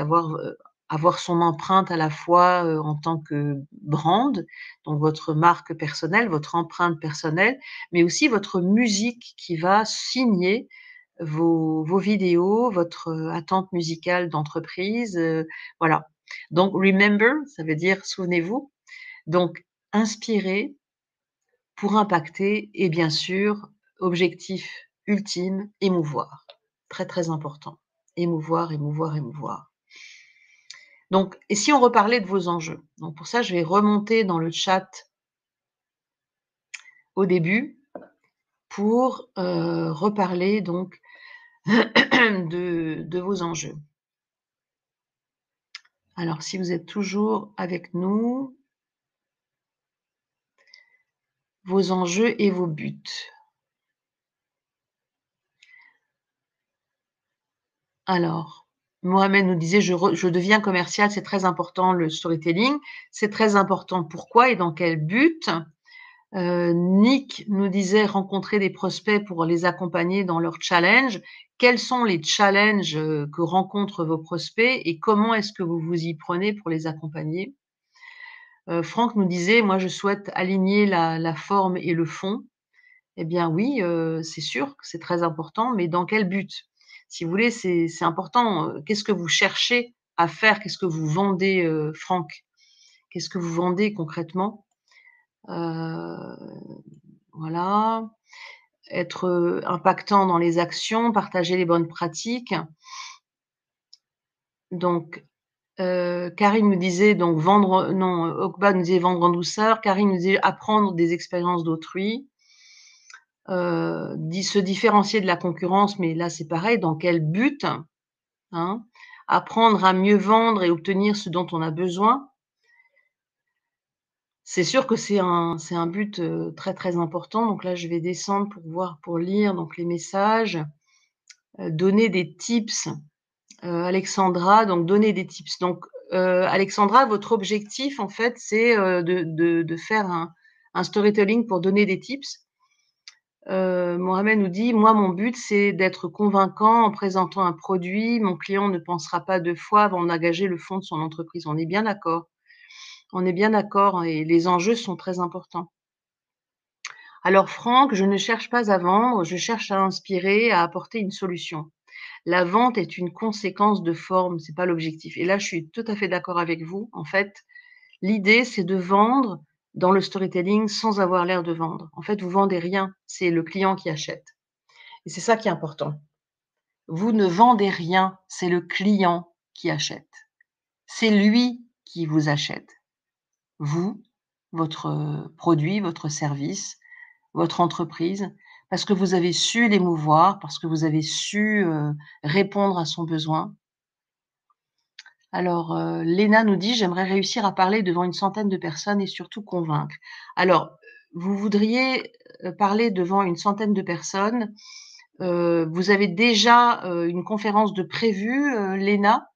avoir son empreinte à la fois, en tant que brand, donc votre marque personnelle, votre empreinte personnelle, mais aussi votre musique qui va signer vos vidéos, votre, attente musicale d'entreprise, voilà. Donc remember, ça veut dire souvenez-vous, donc inspirer pour impacter et bien sûr, objectif ultime, émouvoir. Très, très important. Émouvoir, émouvoir, émouvoir. Donc et si on reparlait de vos enjeux? Donc pour ça, je vais remonter dans le chat au début pour, reparler donc de vos enjeux. Alors si vous êtes toujours avec nous, vos enjeux et vos buts. Alors, Mohamed nous disait: «Je deviens commercial, c'est très important le storytelling». C'est très important, pourquoi et dans quel but? Nick nous disait: «Rencontrer des prospects pour les accompagner dans leurs challenges». Quels sont les challenges, que rencontrent vos prospects et comment est-ce que vous vous y prenez pour les accompagner? Franck nous disait: «Moi, je souhaite aligner la forme et le fond». Eh bien oui, c'est sûr que c'est très important, mais dans quel but? Si vous voulez, c'est important, qu'est-ce que vous cherchez à faire? Qu'est-ce que vous vendez, Franck? Qu'est-ce que vous vendez concrètement? Heu, voilà. Être, impactant dans les actions, partager les bonnes pratiques. Donc, Karine me disait donc vendre non, Okba nous disait vendre en douceur. Karine nous disait apprendre des expériences d'autrui. Se différencier de la concurrence, mais là, c'est pareil, dans quel but? Hein? Apprendre à mieux vendre et obtenir ce dont on a besoin. C'est sûr que c'est un but, très, très important. Donc là, je vais descendre pour voir pour lire donc les messages. Donner des tips, Alexandra, donc donner des tips. Donc, Alexandra, votre objectif, en fait, c'est, de faire un storytelling pour donner des tips. Mohamed nous dit: «Moi, mon but, c'est d'être convaincant en présentant un produit. Mon client ne pensera pas 2 fois avant d'engager le fonds de son entreprise». On est bien d'accord. On est bien d'accord et les enjeux sont très importants. Alors Franck, je ne cherche pas à vendre, je cherche à inspirer, à apporter une solution. La vente est une conséquence de forme, c'est pas l'objectif. Et là, je suis tout à fait d'accord avec vous. En fait, l'idée, c'est de vendre dans le storytelling sans avoir l'air de vendre. En fait, vous vendez rien, c'est le client qui achète. Et c'est ça qui est important. Vous ne vendez rien, c'est le client qui achète. C'est lui qui vous achète. Vous, votre, produit, votre service, votre entreprise, parce que vous avez su l'émouvoir, parce que vous avez su, répondre à son besoin. Alors, Léna nous dit: «J'aimerais réussir à parler devant une centaine de personnes et surtout convaincre». Alors, vous voudriez, parler devant une centaine de personnes. Vous avez déjà, une conférence de prévue, Léna?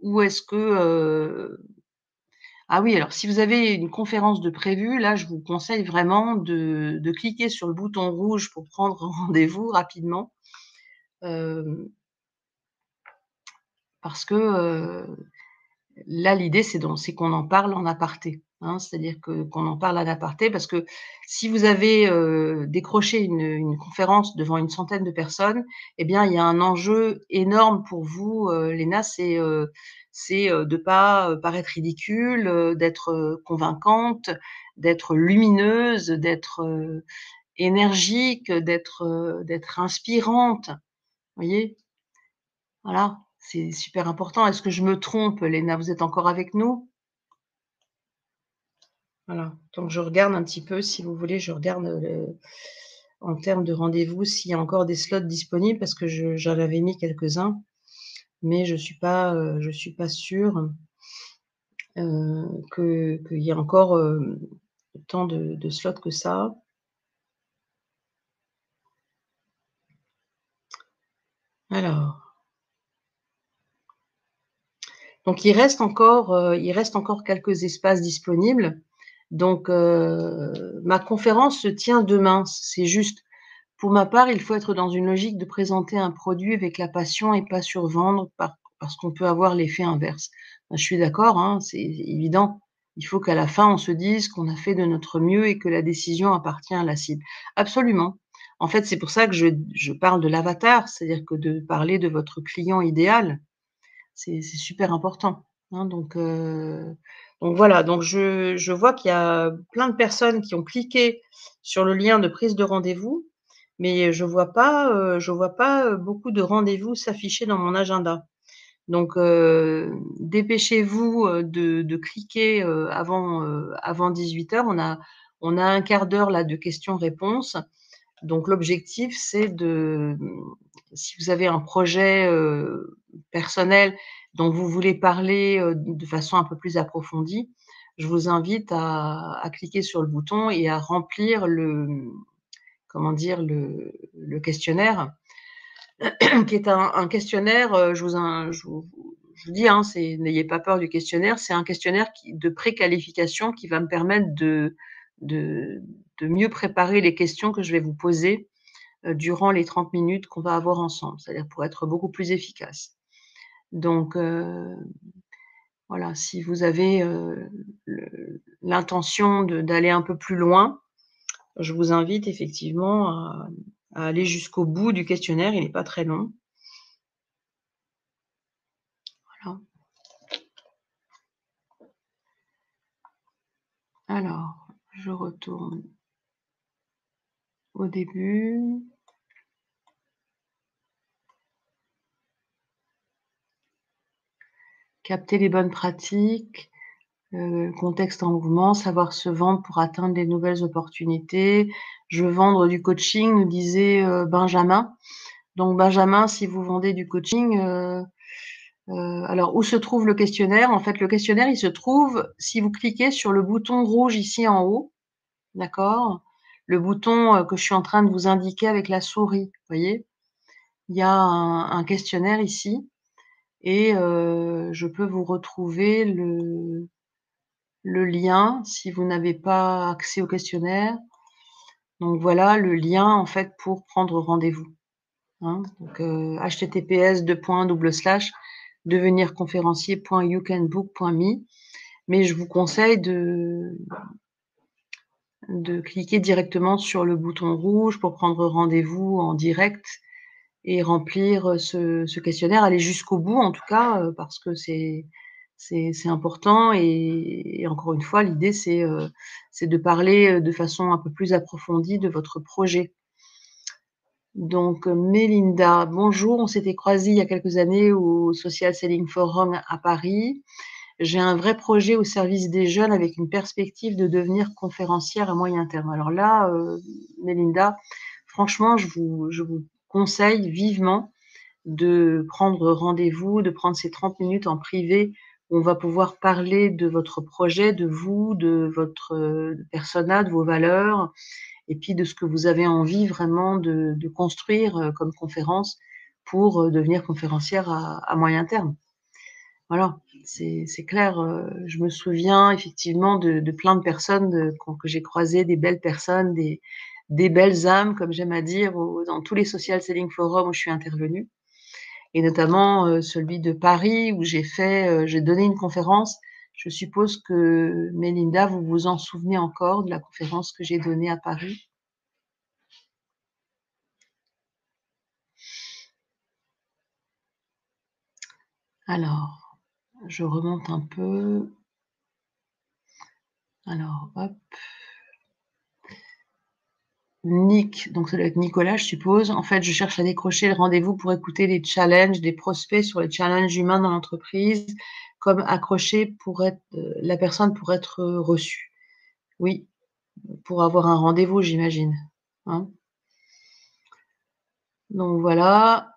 ou est-ce que, ah oui, alors si vous avez une conférence de prévue, là, je vous conseille vraiment de cliquer sur le bouton rouge pour prendre rendez-vous rapidement, hem, parce que, là, l'idée, c'est qu'on en parle en aparté, hein. C'est-à-dire qu'on en parle en aparté parce que si vous avez, décroché une conférence devant une centaine de personnes, eh bien, il y a un enjeu énorme pour vous, Léna, c'est de pas, paraître ridicule, d'être, convaincante, d'être lumineuse, d'être, énergique, d'être inspirante. Vous voyez? Voilà, c'est super important. Est-ce que je me trompe, Léna? Vous êtes encore avec nous? Voilà, donc je regarde un petit peu, si vous voulez, je regarde, en termes de rendez-vous, s'il y a encore des slots disponibles parce que j'en avais mis quelques-uns, mais je suis pas sûre, qu'il y ait encore, autant de slots que ça. Alors, donc il reste encore quelques espaces disponibles. Donc, ma conférence se tient demain, c'est juste. Pour ma part, il faut être dans une logique de présenter un produit avec la passion et pas survendre parce qu'on peut avoir l'effet inverse. Je suis d'accord, hein, c'est évident. Il faut qu'à la fin, on se dise qu'on a fait de notre mieux et que la décision appartient à la cible. Absolument. En fait, c'est pour ça que je parle de l'avatar, c'est-à-dire que de parler de votre client idéal, c'est super important, hein, donc voilà, donc je vois qu'il y a plein de personnes qui ont cliqué sur le lien de prise de rendez-vous, mais je vois pas, beaucoup de rendez-vous s'afficher dans mon agenda. Donc dépêchez-vous, de cliquer, avant 18 h. On a un quart d'heure là de questions-réponses. Donc l'objectif, c'est si vous avez un projet, personnel dont vous voulez parler, de façon un peu plus approfondie, je vous invite à cliquer sur le bouton et à remplir comment dire? Le questionnaire, qui est un questionnaire, je vous dis, hein, n'ayez pas peur du questionnaire, c'est un questionnaire de préqualification qui va me permettre de de mieux préparer les questions que je vais vous poser durant les 30 minutes qu'on va avoir ensemble, c'est-à-dire pour être beaucoup plus efficace. Donc voilà, si vous avez, l'intention d'aller un peu plus loin, je vous invite effectivement à aller jusqu'au bout du questionnaire, il n'est pas très long. Voilà. Alors, je retourne au début. Capter les bonnes pratiques, contexte en mouvement, savoir se vendre pour atteindre des nouvelles opportunités. Je veux vendre du coaching, nous disait, Benjamin. Donc Benjamin, si vous vendez du coaching, alors où se trouve le questionnaire? En fait, le questionnaire, il se trouve si vous cliquez sur le bouton rouge ici en haut, d'accord? Le bouton, que je suis en train de vous indiquer avec la souris, vous voyez? Il y a un questionnaire ici et je peux vous retrouver le lien si vous n'avez pas accès au questionnaire. Donc voilà le lien en fait pour prendre rendez-vous, hein. Donc https://devenirconférencier.youcanbook.me, mais je vous conseille de cliquer directement sur le bouton rouge pour prendre rendez-vous en direct et remplir, ce questionnaire. Aller jusqu'au bout en tout cas, parce que c'est important et encore une fois, l'idée c'est de parler, de façon un peu plus approfondie de votre projet. Donc, Mélinda, bonjour, on s'était croisés il y a quelques années au Social Selling Forum à Paris. J'ai un vrai projet au service des jeunes avec une perspective de devenir conférencière à moyen terme. Alors là, Mélinda, franchement, je vous conseille vivement de prendre rendez-vous, de prendre ces 30 minutes en privé où on va pouvoir parler de votre projet, de vous, de votre, persona, de vos valeurs et puis de ce que vous avez envie vraiment de construire, comme conférence pour, devenir conférencière à moyen terme. Voilà, c'est clair, je me souviens effectivement de plein de personnes que j'ai croisées, des belles personnes, des belles âmes, comme j'aime à dire, dans tous les social selling forums où je suis intervenue et notamment, celui de Paris où j'ai donné une conférence. Je suppose que Mélinda, vous vous en souvenez encore de la conférence que j'ai donnée à Paris? Alors, je remonte un peu. Alors, hop. Nick, donc ça doit être Nicolas, je suppose. En fait, je cherche à décrocher le rendez-vous pour écouter les challenges des prospects sur les challenges humains dans l'entreprise, comme accrocher pour être la personne pour être, reçue. Oui, pour avoir un rendez-vous, j'imagine, hein? Donc voilà.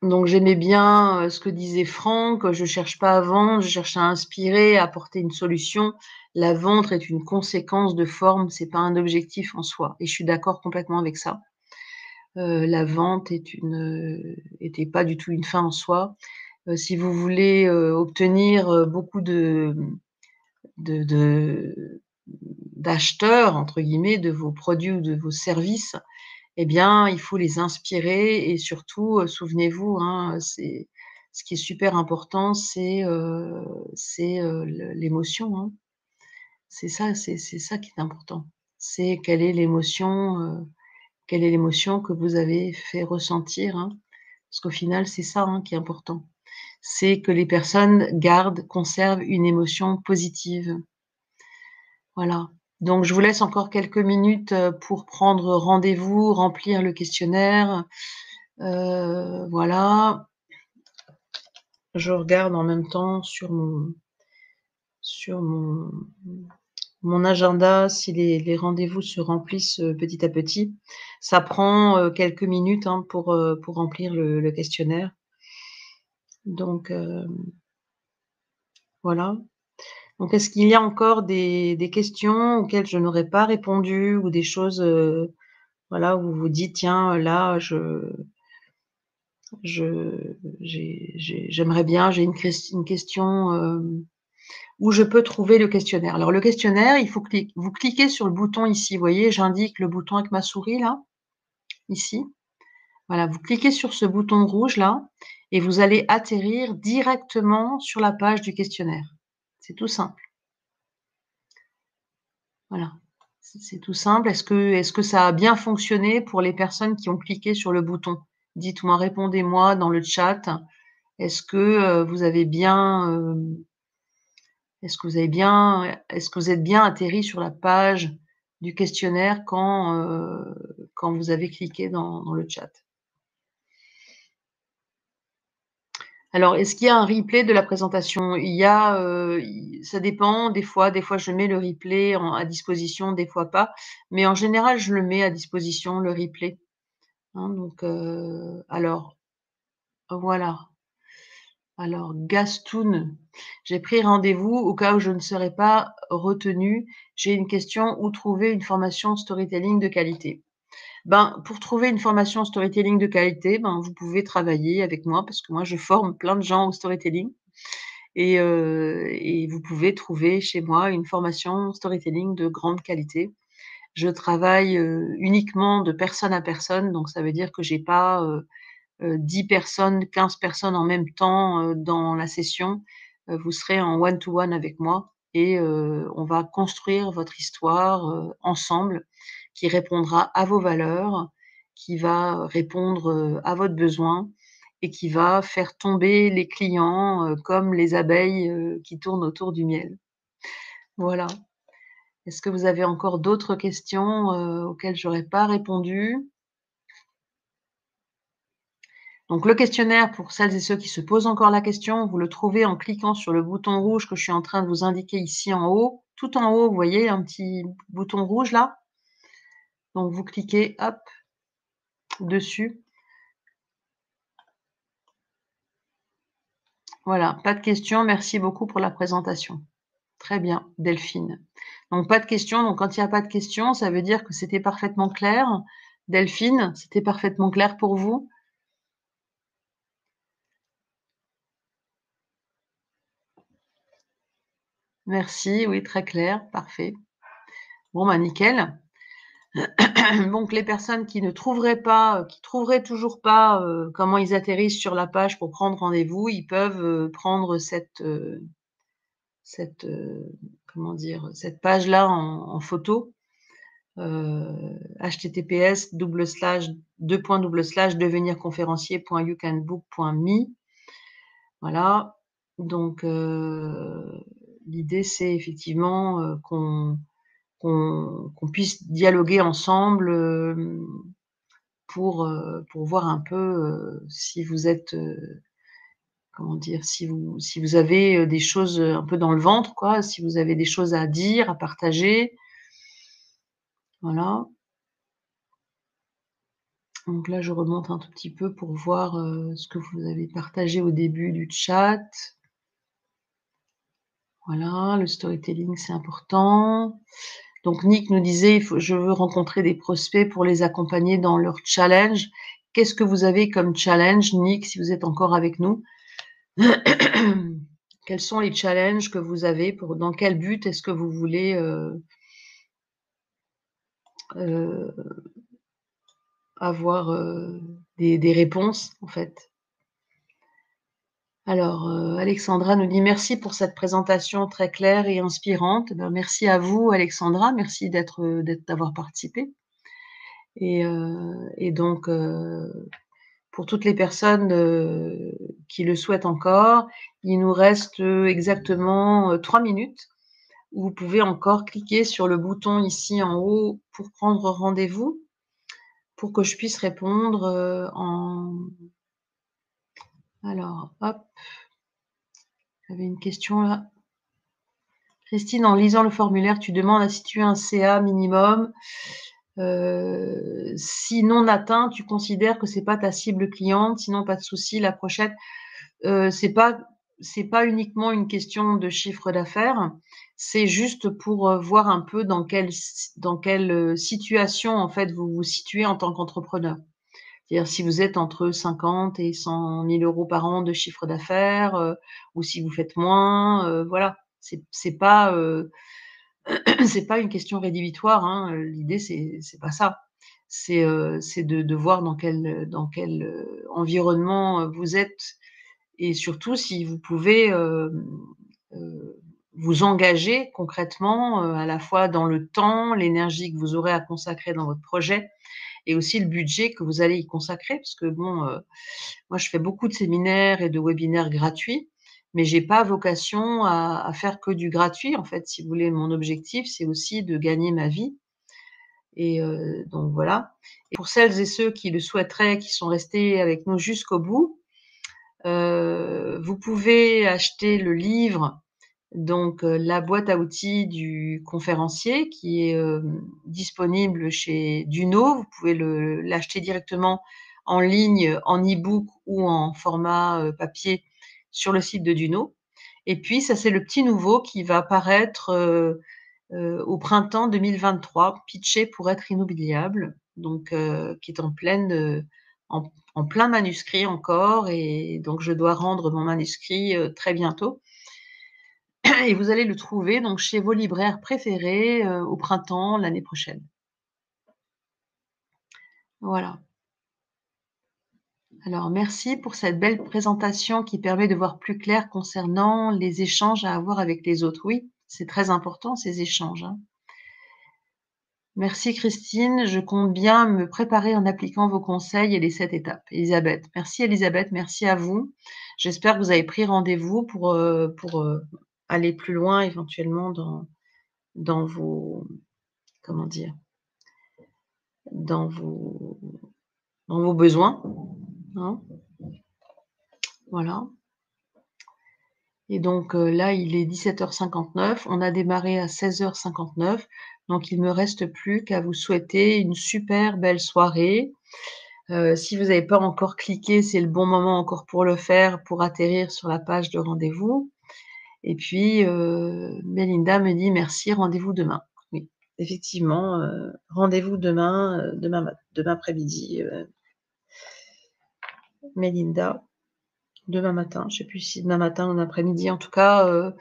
Donc j'aimais bien, ce que disait Franck, je cherche pas à vendre, je cherche à inspirer, à apporter une solution. La vente est une conséquence de forme, c'est pas un objectif en soi et je suis d'accord complètement avec ça. La vente était pas du tout une fin en soi. Si vous voulez, obtenir, beaucoup de de «d'acheteurs» entre guillemets de vos produits ou de vos services, eh bien, il faut les inspirer et surtout, souvenez-vous, hein, c'est ce qui est super important, c'est l'émotion, hein. C'est ça qui est important. C'est quelle est l'émotion que vous avez fait ressentir, hein? Parce qu'au final, c'est ça, hein, qui est important. C'est que les personnes conservent une émotion positive. Voilà. Donc je vous laisse encore quelques minutes, pour prendre rendez-vous, remplir le questionnaire. Voilà. Je regarde en même temps sur mon agenda si les rendez-vous se remplissent, petit à petit. Ça prend, quelques minutes, hein, pour remplir le questionnaire. Donc voilà. Donc est-ce qu'il y a encore des questions auxquelles je n'aurais pas répondu ou des choses, voilà, où vous vous dites: «Tiens, là, j'aimerais bien, j'ai une question, où je peux trouver le questionnaire?» Alors le questionnaire, il faut vous cliquez sur le bouton ici, vous voyez? J'indique le bouton avec ma souris là, ici. Voilà, vous cliquez sur ce bouton rouge là et vous allez atterrir directement sur la page du questionnaire. C'est tout simple. Voilà, c'est tout simple. Est-ce que ça a bien fonctionné pour les personnes qui ont cliqué sur le bouton? Dites-moi, répondez-moi dans le chat. Est-ce que, vous avez bien, est-ce que vous êtes bien atterri sur la page du questionnaire quand vous avez cliqué dans le chat? Alors, est-ce qu'il y a un replay de la présentation? Il y a, ça dépend, des fois je mets le replay à disposition, des fois pas, mais en général, je le mets à disposition, le replay, hein, donc alors voilà. Alors Gastoun, j'ai pris rendez-vous au cas où je ne serais pas retenue. J'ai une question, où trouver une formation storytelling de qualité? Ben, pour trouver une formation storytelling de qualité, ben, vous pouvez travailler avec moi parce que moi je forme plein de gens au storytelling et vous pouvez trouver chez moi une formation storytelling de grande qualité. Je travaille, uniquement de personne à personne, donc ça veut dire que j'ai pas, 10 personnes, 15 personnes en même temps, dans la session. Vous serez en one to one avec moi et on va construire votre histoire, ensemble, qui répondra à vos valeurs, qui va répondre, à votre besoin et qui va faire tomber les clients, comme les abeilles, qui tournent autour du miel. Voilà. Est-ce que vous avez encore d'autres questions, auxquelles j'aurais pas répondu? Donc le questionnaire, pour celles et ceux qui se posent encore la question, vous le trouvez en cliquant sur le bouton rouge que je suis en train de vous indiquer ici en haut. Tout en haut, vous voyez un petit bouton rouge là? Donc vous cliquez, hop, dessus. Voilà, pas de questions, merci beaucoup pour la présentation. Très bien, Delphine. Donc pas de questions, donc quand il y a pas de questions, ça veut dire que c'était parfaitement clair. Delphine, c'était parfaitement clair pour vous? Merci, oui, très clair, parfait. Bon, bah, nickel. Donc les personnes qui ne trouveraient pas, qui trouveraient toujours pas, comment ils atterrissent sur la page pour prendre rendez-vous, ils peuvent, prendre cette, comment dire? Cette page-là en photo, https://devenirconférencier.youcanbook.me. Voilà, donc l'idée c'est effectivement, qu'on puisse dialoguer ensemble, pour voir un peu, si vous êtes, comment dire? Si vous avez, des choses, un peu dans le ventre quoi, si vous avez des choses à dire, à partager. Voilà. Donc là, je remonte un tout petit peu pour voir, ce que vous avez partagé au début du chat. Voilà, le storytelling, c'est important. Donc Nick nous disait: «Il faut je veux rencontrer des prospects pour les accompagner dans leur challenge». Qu'est-ce que vous avez comme challenge, Nick, si vous êtes encore avec nous? Quels sont les challenges que vous avez pour dans quel but est-ce que vous voulez, heu, avoir, des réponses, en fait? Alors, Alexandra nous dit: «Merci pour cette présentation très claire et inspirante». Ben, merci à vous Alexandra, merci d'avoir participé et donc pour toutes les personnes, qui le souhaitent encore, il nous reste, exactement, 3 minutes où vous pouvez encore cliquer sur le bouton ici en haut pour prendre rendez-vous, pour que je puisse répondre, en alors hop, j'avais une question là. Christine, en lisant le formulaire, tu demandes à situer un CA minimum. Si non atteint, tu considères que c'est pas ta cible cliente, sinon pas de souci, la prochaine. C'est pas uniquement une question de chiffre d'affaires, c'est juste pour, voir un peu dans quelle, situation, en fait, vous vous situez en tant qu'entrepreneur. C'est-à-dire si vous êtes entre 50 et 100 000 € par an de chiffre d'affaires, ou si vous faites moins, voilà. C'est pas, c'est pas une question rédhibitoire, hein, l'idée c'est pas ça. C'est de voir dans quel, environnement, vous êtes et surtout si vous pouvez, vous engager concrètement, à la fois dans le temps, l'énergie que vous aurez à consacrer dans votre projet et aussi le budget que vous allez y consacrer. Parce que bon, moi je fais beaucoup de séminaires et de webinaires gratuits, mais j'ai pas vocation à faire que du gratuit. En fait, si vous voulez, mon objectif, c'est aussi de gagner ma vie et donc voilà. Et pour celles et ceux qui le souhaiteraient, qui sont restés avec nous jusqu'au bout, vous pouvez acheter le livre, donc la boîte à outils du conférencier qui est, disponible chez Duno. Vous pouvez l'acheter directement en ligne, en e-book ou en format, papier sur le site de Duno. Et puis ça, c'est le petit nouveau qui va paraître, au printemps 2023, pitché pour être inoubliable, donc qui est en plein manuscrit encore et donc je dois rendre mon manuscrit, très bientôt et vous allez le trouver donc chez vos libraires préférés, au printemps l'année prochaine. Voilà. Alors merci pour cette belle présentation qui permet de voir plus clair concernant les échanges à avoir avec les autres. Oui, c'est très important ces échanges, hein. Merci Christine, je compte bien me préparer en appliquant vos conseils et les 7 étapes. Elisabeth, merci Elisabeth, merci à vous. J'espère que vous avez pris rendez-vous pour, aller plus loin éventuellement dans vos comment dire? Dans vos dans vos besoins, hein. Voilà et donc là, il est 17:59. On a démarré à 16:59, donc il me reste plus qu'à vous souhaiter une super belle soirée. Si vous n'avez pas encore cliqué, c'est le bon moment encore pour le faire, pour atterrir sur la page de rendez-vous et puis, Mélinda me dit: «Merci, rendez-vous demain». Oui, effectivement, rendez-vous demain, demain après-midi, Mélinda. demain matin, je sais plus si demain matin ou après-midi. En tout cas,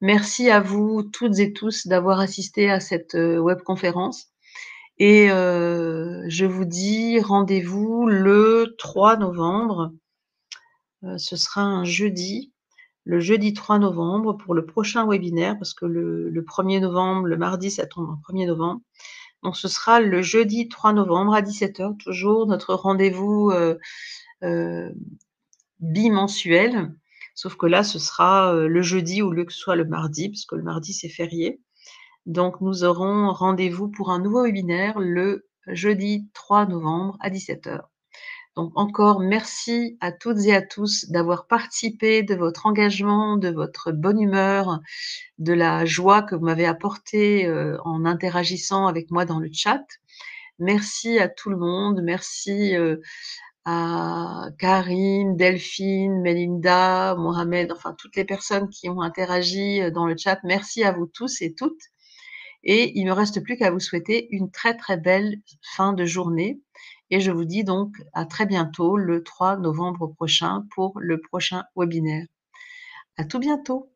merci à vous toutes et tous d'avoir assisté à cette, webconférence et je vous dis rendez-vous le 3 novembre, ce sera un jeudi, le jeudi 3 novembre pour le prochain webinaire parce que le 1er novembre, le mardi, ça tombe en 1er novembre. Donc ce sera le jeudi 3 novembre à 17h, toujours notre rendez-vous, heu, bimensuel. Sauf que là, ce sera, le jeudi au lieu que ce soit le mardi, parce que le mardi, c'est férié. Donc nous aurons rendez-vous pour un nouveau webinaire le jeudi 3 novembre à 17h. Donc encore merci à toutes et à tous d'avoir participé, de votre engagement, de votre bonne humeur, de la joie que vous m'avez apportée, en interagissant avec moi dans le chat. Merci à tout le monde, merci, à Karine, Delphine, Melinda, Mohamed, enfin toutes les personnes qui ont interagi, dans le chat. Merci à vous tous et toutes et il me reste plus qu'à vous souhaiter une très, très belle fin de journée et je vous dis donc à très bientôt le 3 novembre prochain pour le prochain webinaire. À tout bientôt.